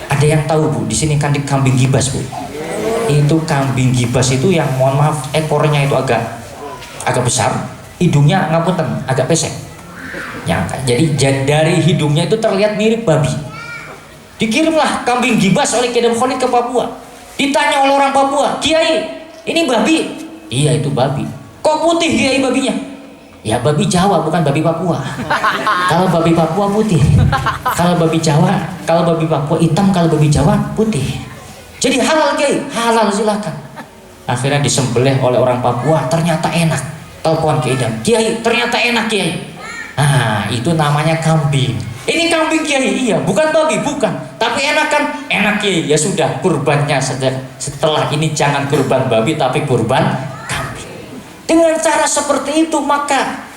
Ada yang tahu, Bu? Di sini kan kambing gibas, Bu. Itu kambing gibas itu yang, mohon maaf, ekornya itu agak besar, hidungnya ngapunten agak pesek. Ya, jadi dari hidungnya itu terlihat mirip babi. Dikirimlah kambing gibas oleh Kiai Idam Khalid ke Papua. Ditanya oleh orang Papua, Kiai, ini babi? Iya, itu babi. Kok putih Kiai babinya? Ya babi Jawa, bukan babi Papua. Kalau babi Papua putih. Kalau babi Jawa, kalau babi Papua hitam, kalau babi Jawa putih. Jadi halal Kiai, halal silakan. Akhirnya disembelih oleh orang Papua, ternyata enak. Telepon Kiai Idam, Kiai, ternyata enak Kiai. Nah, itu namanya kambing. Ini kambing Kiai, iya, bukan babi, bukan. Tapi enak kan? Enak Kiai. Ya sudah, kurbannya saja. Setelah ini jangan kurban babi, tapi kurban kambing. Dengan cara seperti itu, maka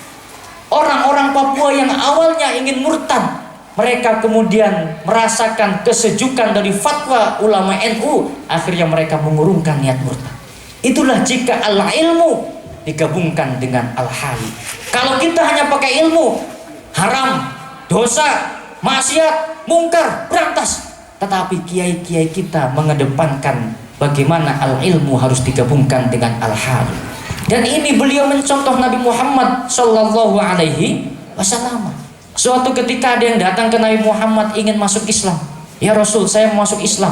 orang-orang Papua yang awalnya ingin murtad, mereka kemudian merasakan kesejukan dari fatwa ulama NU. Akhirnya mereka mengurungkan niat murtad. Itulah jika al-ilmu digabungkan dengan al-hal. Kalau kita hanya pakai ilmu, haram, dosa, maksiat, mungkar, berantas. Tetapi kiai-kiai kita mengedepankan bagaimana al-ilmu harus digabungkan dengan al-hal. Dan ini beliau mencontoh Nabi Muhammad Sallallahu Alaihi Wasallam. Suatu ketika ada yang datang ke Nabi Muhammad ingin masuk Islam. Ya Rasul, saya mau masuk Islam.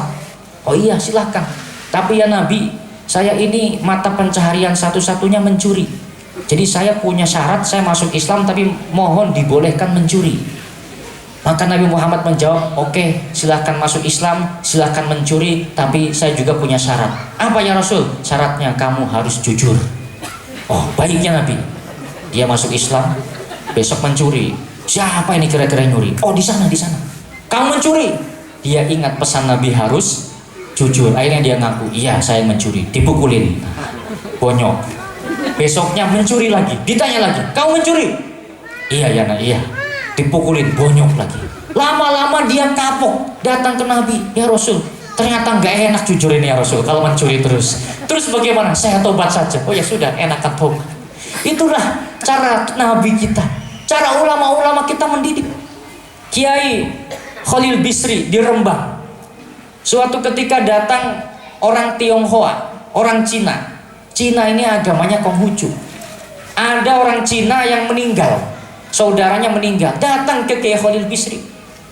Oh iya, silahkan. Tapi ya Nabi, saya ini mata pencaharian satu-satunya mencuri. Jadi saya punya syarat, saya masuk Islam tapi mohon dibolehkan mencuri. Maka Nabi Muhammad menjawab, oke, silahkan masuk Islam, silahkan mencuri, tapi saya juga punya syarat. Apa ya Rasul? Syaratnya kamu harus jujur. Oh, baiknya Nabi. Dia masuk Islam, besok mencuri. Siapa ini kira-kira yang nyuri? Oh, di sana, di sana. Kamu mencuri. Dia ingat pesan Nabi harus jujur. Akhirnya dia ngaku, iya saya mencuri. Dipukulin. Bonyok. Besoknya mencuri lagi. Ditanya lagi, kamu mencuri? Iya ya nak, iya. Dipukulin, bonyok lagi. Lama-lama dia kapok. Datang ke Nabi, ya Rasul, ternyata nggak enak jujur ini ya Rasul kalau mencuri terus. Terus bagaimana? Saya tobat saja. Oh ya sudah, enakan tobat. Itulah cara Nabi kita, cara ulama-ulama kita mendidik. Kiai Khalil Bisri di Rembang, suatu ketika datang orang Tionghoa, orang Cina. Cina ini agamanya Konghucu. Ada orang Cina yang meninggal, saudaranya meninggal, datang ke Kiai Khalil Bisri.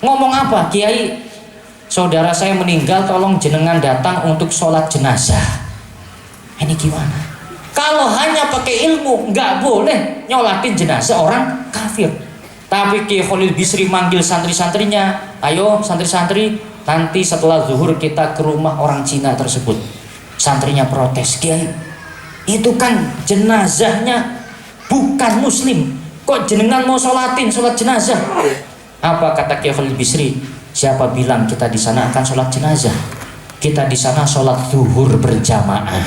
Ngomong apa? Kiai, saudara saya meninggal, tolong jenengan datang untuk sholat jenazah. Ini gimana? Kalau hanya pakai ilmu nggak boleh nyolatin jenazah orang kafir. Tapi Kiai Khalil Bisri manggil santri-santrinya, ayo santri-santri, nanti setelah zuhur kita ke rumah orang Cina tersebut. Santrinya protes, Kiai, itu kan jenazahnya bukan muslim, kok jenengan mau sholat jenazah? Apa kata Kiai Khalil Bisri? Siapa bilang kita di sana akan sholat jenazah? Kita di sana sholat zuhur berjamaah.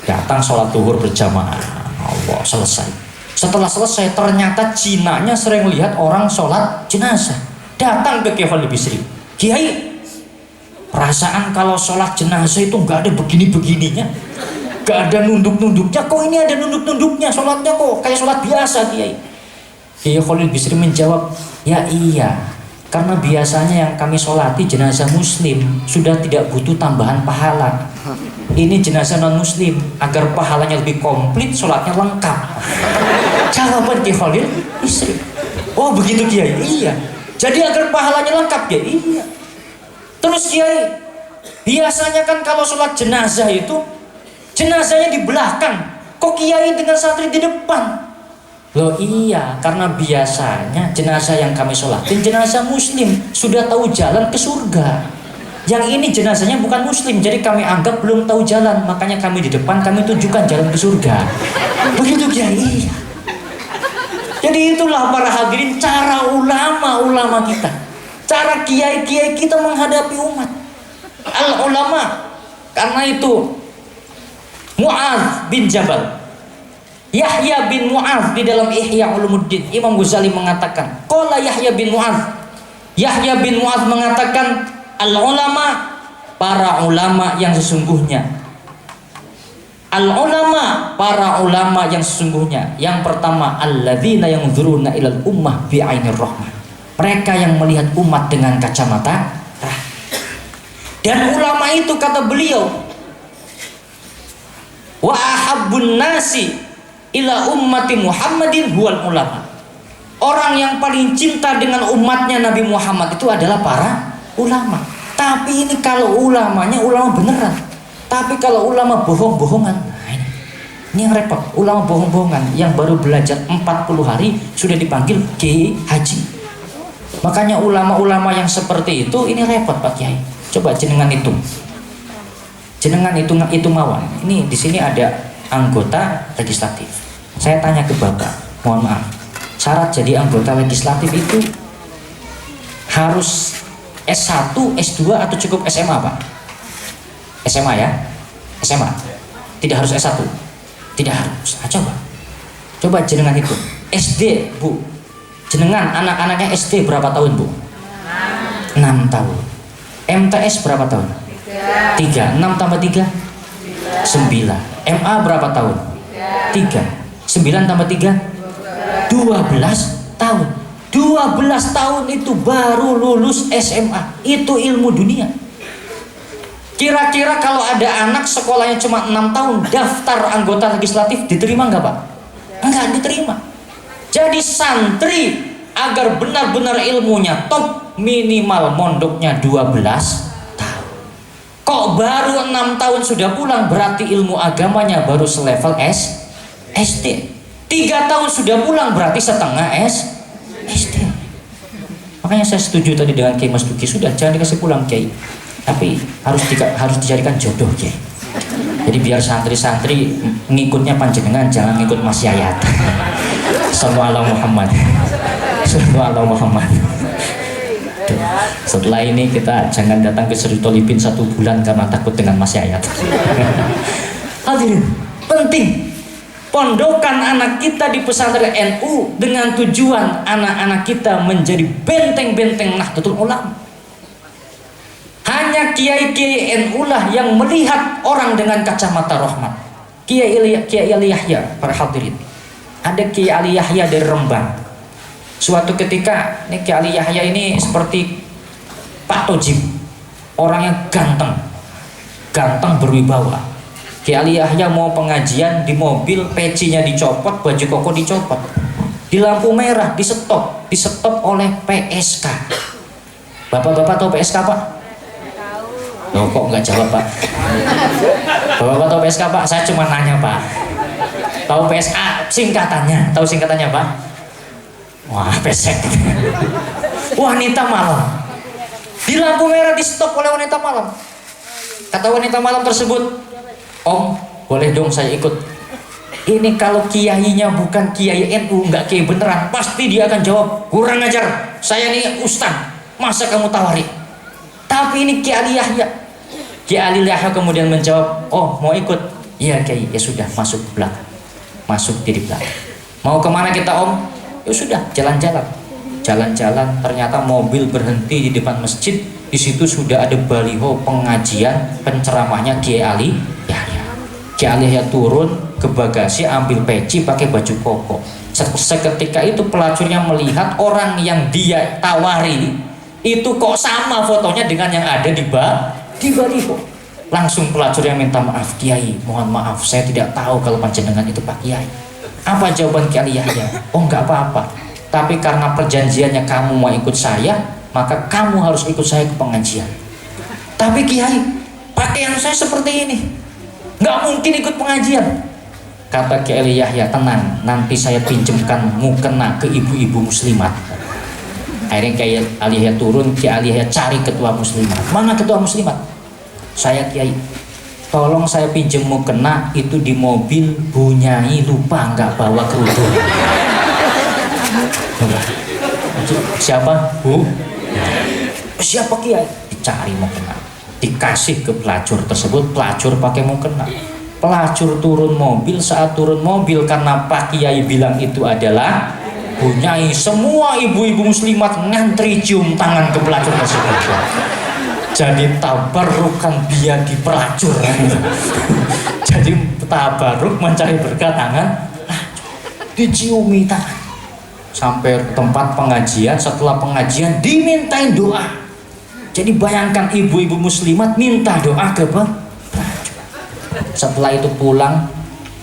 Datang sholat zuhur berjamaah. Allah, selesai. Setelah selesai ternyata Cinanya sering lihat orang sholat jenazah. Datang ke Kiai Khalil Bisri, Kiai, perasaan kalau sholat jenazah itu nggak ada begini-begininya, nggak ada nunduk-nunduknya. Kok ini ada nunduk-nunduknya? Sholatnya kok kayak sholat biasa, Kiai. Kiai Khalil Bisri menjawab, ya iya, karena biasanya yang kami sholati jenazah muslim, sudah tidak butuh tambahan pahala. Ini jenazah non muslim, agar pahalanya lebih komplit, sholatnya lengkap. Jawaban Kiai Khalil Bisri. Oh begitu Kiai? Iya. Jadi agar pahalanya lengkap ya? Iya. Terus Kiai, biasanya kan kalau sholat jenazah itu jenazahnya di belakang, kok Kiai dengan santri di depan? Loh iya, karena biasanya jenazah yang kami sholatin jenazah muslim, sudah tahu jalan ke surga. Yang ini jenazahnya bukan muslim, jadi kami anggap belum tahu jalan, makanya kami di depan, kami tunjukkan jalan ke surga. Begitu Kiai. Iya. Jadi itulah para hadirin cara ulama-ulama kita, cara kiai-kiai kita menghadapi umat. Al-ulama, karena itu Mu'adz bin Jabal, Yahya bin Mu'adz di dalam Ihya Ulumuddin, Imam Ghazali mengatakan, qala Yahya bin Mu'adz, Yahya bin Mu'adz mengatakan, al-ulama, para ulama yang sesungguhnya. Al-ulama, para ulama yang sesungguhnya. Yang pertama, alladzina yanzuruna ilal ummah bi'ainir rahmah. Mereka yang melihat umat dengan kacamata rahmat. Dan ulama itu kata beliau, wa ahabbun nasi ila ummati Muhammadin huwal ulama. Orang yang paling cinta dengan umatnya Nabi Muhammad itu adalah para ulama. Tapi ini kalau ulamanya ulama beneran. Tapi kalau ulama bohong-bohongan, nah ini yang repot. Ulama bohong-bohongan yang baru belajar 40 hari sudah dipanggil Kiai Haji. Makanya ulama-ulama yang seperti itu ini repot Pak Kiai. Coba jenengan itu. Jenengan itu mawon. Ini di sini ada anggota legislatif. Saya tanya ke Bapak, mohon maaf. Syarat jadi anggota legislatif itu harus S1, S2 atau cukup SMA Pak? SMA ya? SMA. Tidak harus S1. Tidak harus. Nah, coba jenengan itu. SD, Bu. Jenengan anak-anaknya SD berapa tahun, Bu? 6 tahun. MTS berapa tahun? 3. 6 tambah 3? 9. MA berapa tahun? 3. 9 tambah 3? 12 tahun. 12 tahun itu baru lulus SMA. Itu ilmu dunia. Kira-kira kalau ada anak sekolahnya cuma 6 tahun, daftar anggota legislatif diterima nggak Pak? Enggak diterima. Jadi santri agar benar-benar ilmunya top, minimal mondoknya 12 tahun. Kok baru 6 tahun sudah pulang, berarti ilmu agamanya baru selevel SD. 3 tahun sudah pulang, berarti setengah SD. Makanya saya setuju tadi dengan Kiai Mas Duki, sudah jangan dikasih pulang Kiai, tapi harus dicarikan jodoh Kiai. Jadi biar santri-santri ngikutnya panjenengan, jangan ngikut Mas Yayat. Sallallahu Muhammad. Sallallahu Muhammad. Setelah ini kita jangan datang ke Sri Tolibin 1 bulan karena takut dengan Mas Yayat. Hadirin, penting pondokan anak kita di pesantren NU dengan tujuan anak-anak kita menjadi benteng-benteng Nahdlatul Ulama. Hanya kiai-kiai NU lah yang melihat orang dengan kacamata rahmat. Kiai Ali Yahya, para hadirin. Ada Kiai Ali Yahya dari Rembang. Suatu ketika, ini Kiai Ali Yahya ini seperti Pak Tojim, orang yang ganteng berwibawa. Kiai Ali Yahya mau pengajian di mobil, pecinya dicopot, baju koko dicopot, di lampu merah di stop oleh PSK. Bapak-bapak tahu PSK Pak? Loh kok nggak jawab Pak? Bapak-bapak tahu PSK Pak? Saya cuma nanya Pak. Tahu PSK singkatannya? Tahu singkatannya Pak? Wah pesek. Wanita malam. Di lampu merah di stop oleh wanita malam. Kata wanita malam tersebut, Om, boleh dong saya ikut. Ini kalau kiainya bukan kiai NU, nggak kiai beneran, pasti dia akan jawab, kurang ajar, saya ini ustaz, masa kamu tawari? Tapi ini Kiai Ali Yahya. Kiai Ali Yahya kemudian menjawab, oh mau ikut? Iya Kiai, ya sudah, masuk ke belakang, masuk di belakang. Mau kemana kita Om? Ya sudah, jalan-jalan. Jalan-jalan, ternyata mobil berhenti di depan masjid. Di situ sudah ada baliho pengajian, penceramahnya Kiai Ali Yahya. Kiai Ali Yahya turun ke bagasi, ambil peci, pakai baju koko. Seketika itu pelacurnya melihat orang yang dia tawari itu kok sama fotonya dengan yang ada di baliho. Langsung pelacurnya minta maaf, Kiai, mohon maaf, saya tidak tahu kalau panjenengan itu Pak Kiai. Apa jawaban Kiai Ali Yahya? Oh enggak apa-apa, tapi karena perjanjiannya kamu mau ikut saya, maka kamu harus ikut saya ke pengajian. Tapi Kiai, pakaian saya seperti ini, nggak mungkin ikut pengajian. Kata Kiai Ali Yahya, tenang, nanti saya pinjamkan mukena ke ibu-ibu muslimat. Akhirnya Kiai Ali Yahya turun, Kiai Ali Yahya cari ketua muslimat. Mana ketua muslimat? Saya Kiai, tolong saya pinjam mukena, itu di mobil Bunyai lupa nggak bawa kerudung. Siapa? Bu? Siapa Kiai? Dicari mukena, dikasih ke pelacur tersebut. Pelacur pakai mukena. Pelacur turun mobil. Saat turun mobil, karena Pak Kiai bilang itu adalah Bunyai, semua ibu-ibu muslimat ngantri cium tangan ke pelacur tersebut. Jadi tabarukan dia di pelacur. Jadi tabaruk mencari berkat tangan, diciumi tangan. Sampai tempat pengajian, setelah pengajian dimintain doa. Jadi bayangkan ibu-ibu muslimat minta doa ke pelacur. Setelah itu pulang,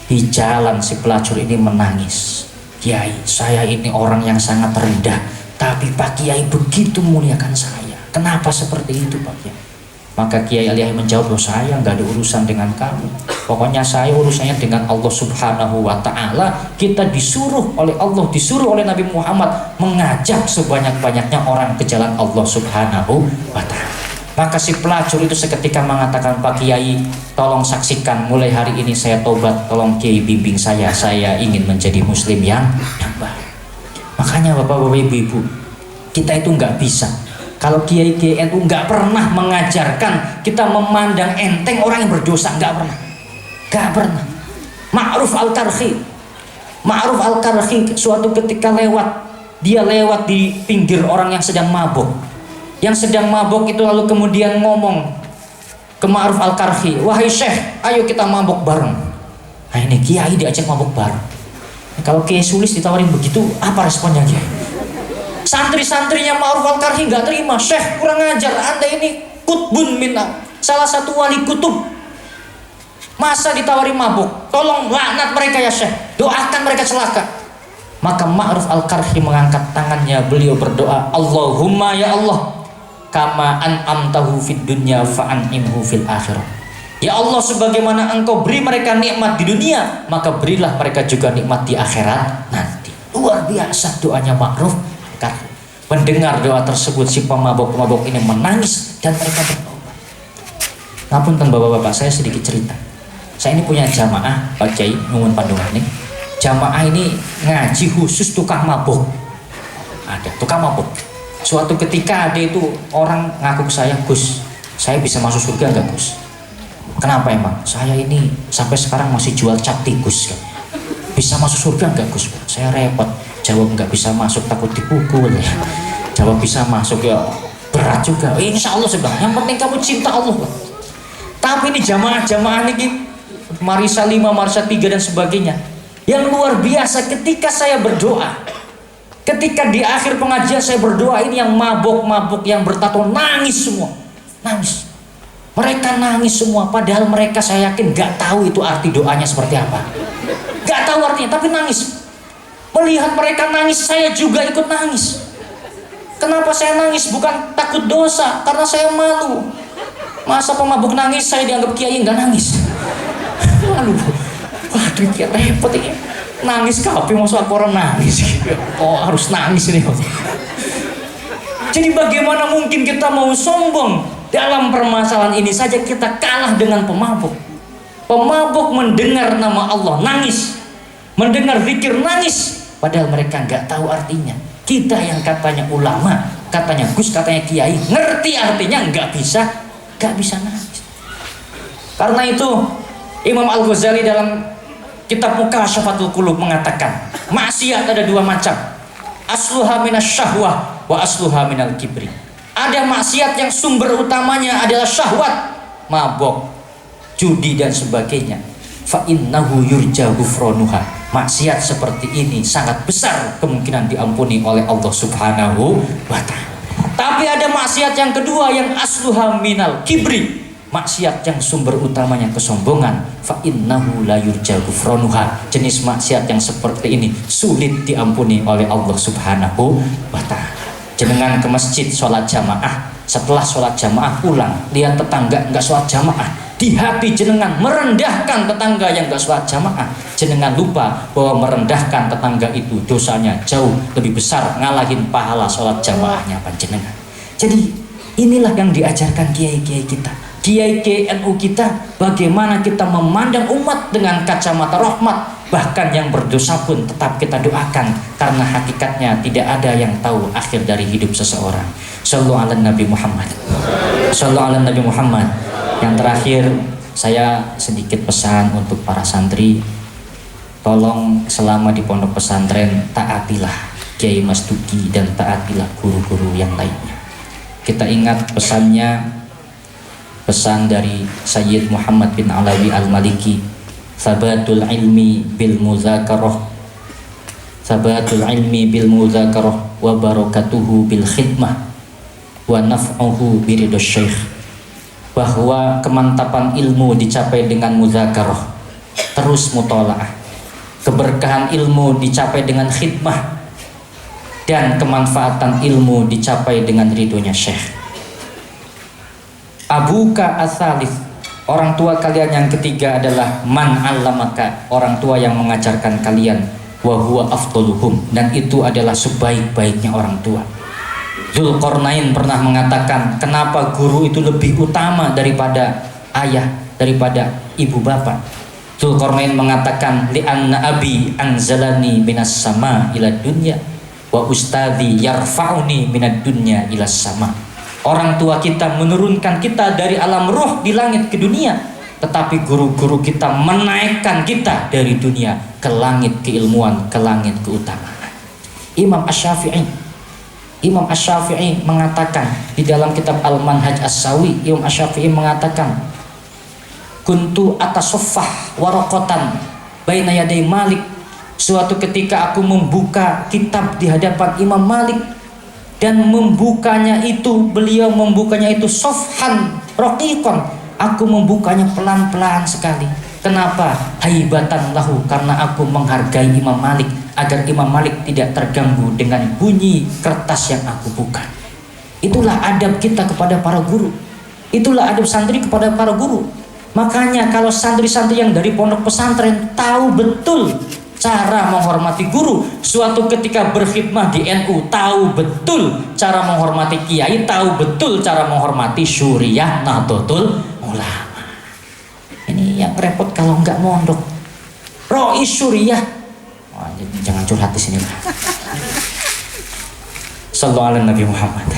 di jalan si pelacur ini menangis. Kiai, saya ini orang yang sangat rendah, tapi Pak Kiai begitu muliakan saya. Kenapa seperti itu Pak Kiai? Maka Kiai Ali Yahya menjawab, saya nggak ada urusan dengan kamu. Pokoknya saya urusannya dengan Allah Subhanahu wa Ta'ala. Kita disuruh oleh Allah, disuruh oleh Nabi Muhammad mengajak sebanyak-banyaknya orang ke jalan Allah Subhanahu wa Ta'ala. Maka si pelacur itu seketika mengatakan, Pak Kiai, tolong saksikan, mulai hari ini saya tobat, tolong Kiai bimbing saya ingin menjadi muslim yang baik. Makanya bapak-bapak ibu-ibu, kita itu nggak bisa. Kalau kiai-kiai NU nggak pernah mengajarkan kita memandang enteng orang yang berdosa, nggak pernah. Ma'ruf al-Karhi suatu ketika dia lewat di pinggir orang yang sedang mabuk. Yang sedang mabuk itu lalu kemudian ngomong ke Ma'ruf al-Karhi, wahai Syekh, ayo kita mabuk bareng. Nah ini kiai diajak mabuk bareng. Kalau Kiai Sulis ditawarin begitu, apa responnya Kiai? Santri-santrinya Ma'ruf al-Karhi nggak terima. Syekh kurang ajar, Anda ini kutbun min salah satu wali kutub. Masa ditawari mabuk, tolong laknat mereka ya Syekh, doakan mereka celaka. Maka Ma'ruf Al-Qarhi mengangkat tangannya, beliau berdoa, Allahumma ya Allah, kama an'amtahu fid dunya fa'an'imhu fil akhirah. Ya Allah, sebagaimana engkau beri mereka nikmat di dunia, maka berilah mereka juga nikmat di akhirat nanti. Luar biasa doanya Ma'ruf Al-Qarhi. Mendengar doa tersebut, si pemabok-pemabok ini menangis dan mereka bertobat. Ngapunten bapak-bapak, saya sedikit cerita. Saya ini punya jamaah, Pak Kiai Nuwun Pandungan nih. Jamaah ini ngaji khusus tukang mabuk. Ada tukang mabuk. Suatu ketika ada itu orang ngaku ke saya, Gus, saya bisa masuk surga enggak Gus? Kenapa emang? Saya ini sampai sekarang masih jual cap tikus. Bisa masuk surga enggak Gus? Saya repot. Jawab enggak bisa masuk, takut dipukul. Jawab bisa masuk, ya berat juga. Insya Allah saya bilang, yang penting kamu cinta Allah. Tapi ini jamaah-jamaah ini Marisa 5, Marisa 3 dan sebagainya. Yang luar biasa ketika saya berdoa. Ketika di akhir pengajian saya berdoa, ini yang mabok-mabok, yang bertato nangis semua. Nangis. Mereka nangis semua, padahal mereka saya yakin gak tahu itu arti doanya seperti apa. Gak tahu artinya, tapi nangis. Melihat mereka nangis, saya juga ikut nangis. Kenapa saya nangis? Bukan takut dosa, karena saya malu. Masa pemabuk nangis, saya dianggap kiai nggak nangis? Malu. Waduh, kayak repot ini. Nangis kape, masuk aku orang nangis. Oh, harus nangis ini. Jadi bagaimana mungkin kita mau sombong dalam permasalahan ini saja kita kalah dengan pemabuk. Pemabuk mendengar nama Allah nangis, mendengar zikir nangis, padahal mereka nggak tahu artinya. Kita yang katanya ulama, katanya Gus, katanya kiai, ngerti artinya nggak bisa nangis. Karena itu Imam Al-Ghazali dalam kitab Mukashafatul Qulub mengatakan, maksiat ada dua macam, asluha minas syahwah wa asluha minal kibri. Ada maksiat yang sumber utamanya adalah syahwat, mabok, judi dan sebagainya. Fa innahu yurja ghufranuha. Maksiat seperti ini sangat besar kemungkinan diampuni oleh Allah Subhanahu wa ta'ala. Tapi ada maksiat yang kedua yang asluha minal kibri. Maksiat yang sumber utamanya kesombongan. Fa innahu la yurja ghufranuha. Jenis maksiat yang seperti ini sulit diampuni oleh Allah Subhanahu wa ta'ala. Jenengan ke masjid sholat jamaah, setelah sholat jamaah pulang, lihat tetangga nggak sholat jamaah, di hati jenengan merendahkan tetangga yang nggak sholat jamaah. Jenengan lupa bahwa merendahkan tetangga itu dosanya jauh lebih besar ngalahin pahala sholat jamaahnya panjenengan. Jadi inilah yang diajarkan kiai-kiai kita, kiai-kiai NU kita, bagaimana kita memandang umat dengan kacamata rahmat. Bahkan yang berdosa pun tetap kita doakan, karena hakikatnya tidak ada yang tahu akhir dari hidup seseorang. Shallallahu ala Nabi Muhammad. Shallallahu ala Nabi Muhammad. Yang terakhir, saya sedikit pesan untuk para santri. Tolong selama di pondok pesantren taatilah Kiai Mas Duki dan taatilah guru-guru yang lainnya. Kita ingat pesan dari Sayyid Muhammad bin Alawi Al-Maliki, Sabatul ilmi bil muzakarah, sabatul ilmi bil muzakarah wa barakatuhu bil khidmah wa naf'uhu biridus syekh. Bahwa kemantapan ilmu dicapai dengan muzakarah, terus mutolaah. Keberkahan ilmu dicapai dengan khidmah, dan kemanfaatan ilmu dicapai dengan ridhonya syekh. Abuka as-salith, orang tua kalian yang ketiga adalah man 'allamaka, orang tua yang mengajarkan kalian, wa huwa afdaluhum, dan itu adalah sebaik-baiknya orang tua. Dzulqarnain pernah mengatakan, kenapa guru itu lebih utama daripada ayah, daripada ibu bapak? Dzulqarnain mengatakan, li'anna abi anzalani minas sama ila dunya wa ustadzi yarfa'uni minad dunya ila sama. Orang tua kita menurunkan kita dari alam roh di langit ke dunia, tetapi guru-guru kita menaikkan kita dari dunia ke langit keilmuan, ke langit keutamaan. Imam Asy-Syafi'i mengatakan di dalam kitab Al-Manhaj As-Sawi, Imam Asy-Syafi'i mengatakan, kuntu atasaffah waraqatan baina yaday Malik. Suatu ketika aku membuka kitab di hadapan Imam Malik, dan beliau membukanya itu sofhan, Roqiqon, aku membukanya pelan-pelan sekali. Kenapa? Haibatan lahu, karena aku menghargai Imam Malik, agar Imam Malik tidak terganggu dengan bunyi kertas yang aku buka. Itulah adab kita kepada para guru. Itulah adab santri kepada para guru. Makanya kalau santri-santri yang dari pondok pesantren tahu betul cara menghormati guru, suatu ketika berkhidmah di NU tahu betul cara menghormati kiai, tahu betul cara menghormati Syuriah Nahdlatul Ulama. Ini yang repot kalau nggak mondok. Rois Syuriah, jangan curhat di sini lah. Sallallahu alaihi Nabi Muhammad.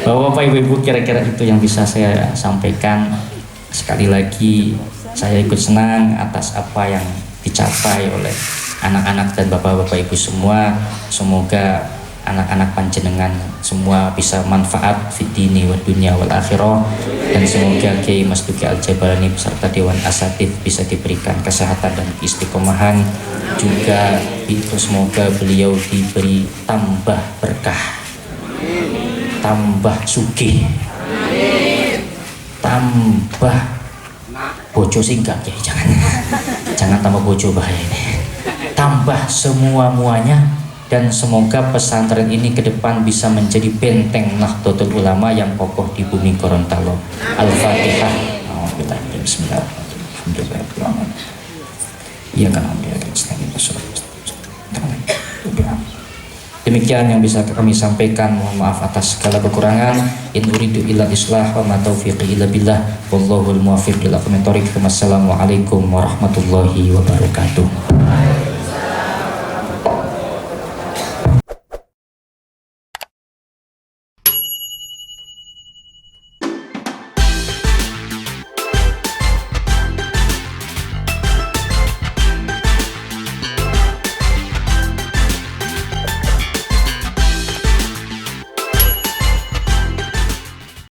Bapak Ibu, kira-kira itu yang bisa saya sampaikan. Sekali lagi saya ikut senang atas apa yang dicapai oleh anak-anak dan bapak-bapak ibu semua. Semoga anak-anak panjenengan semua bisa manfaat fitini wa dunya wal akhirah, dan semoga Kiai Mas Duki Al-Jabalani beserta Dewan Asatidz bisa diberikan kesehatan dan istiqomahan. Juga itu semoga beliau diberi tambah berkah, tambah sugih, tambah bojo singgah ya, jangan tambah bojo, bahaya ini. Tambah semua-muanya, dan semoga pesantren ini ke depan bisa menjadi benteng Nahdlatul Ulama yang kokoh di bumi Gorontalo. Al-Fatihah. Bismillahirrahmanirrahim. Iya kan, demikian yang bisa kami sampaikan. Mohon maaf atas segala kekurangan. In uridu illa islah wa ma taufiqi illa billah wallahul muwaffiq ila aqwamit thoriq. Wassalamualaikum warahmatullahi wabarakatuh.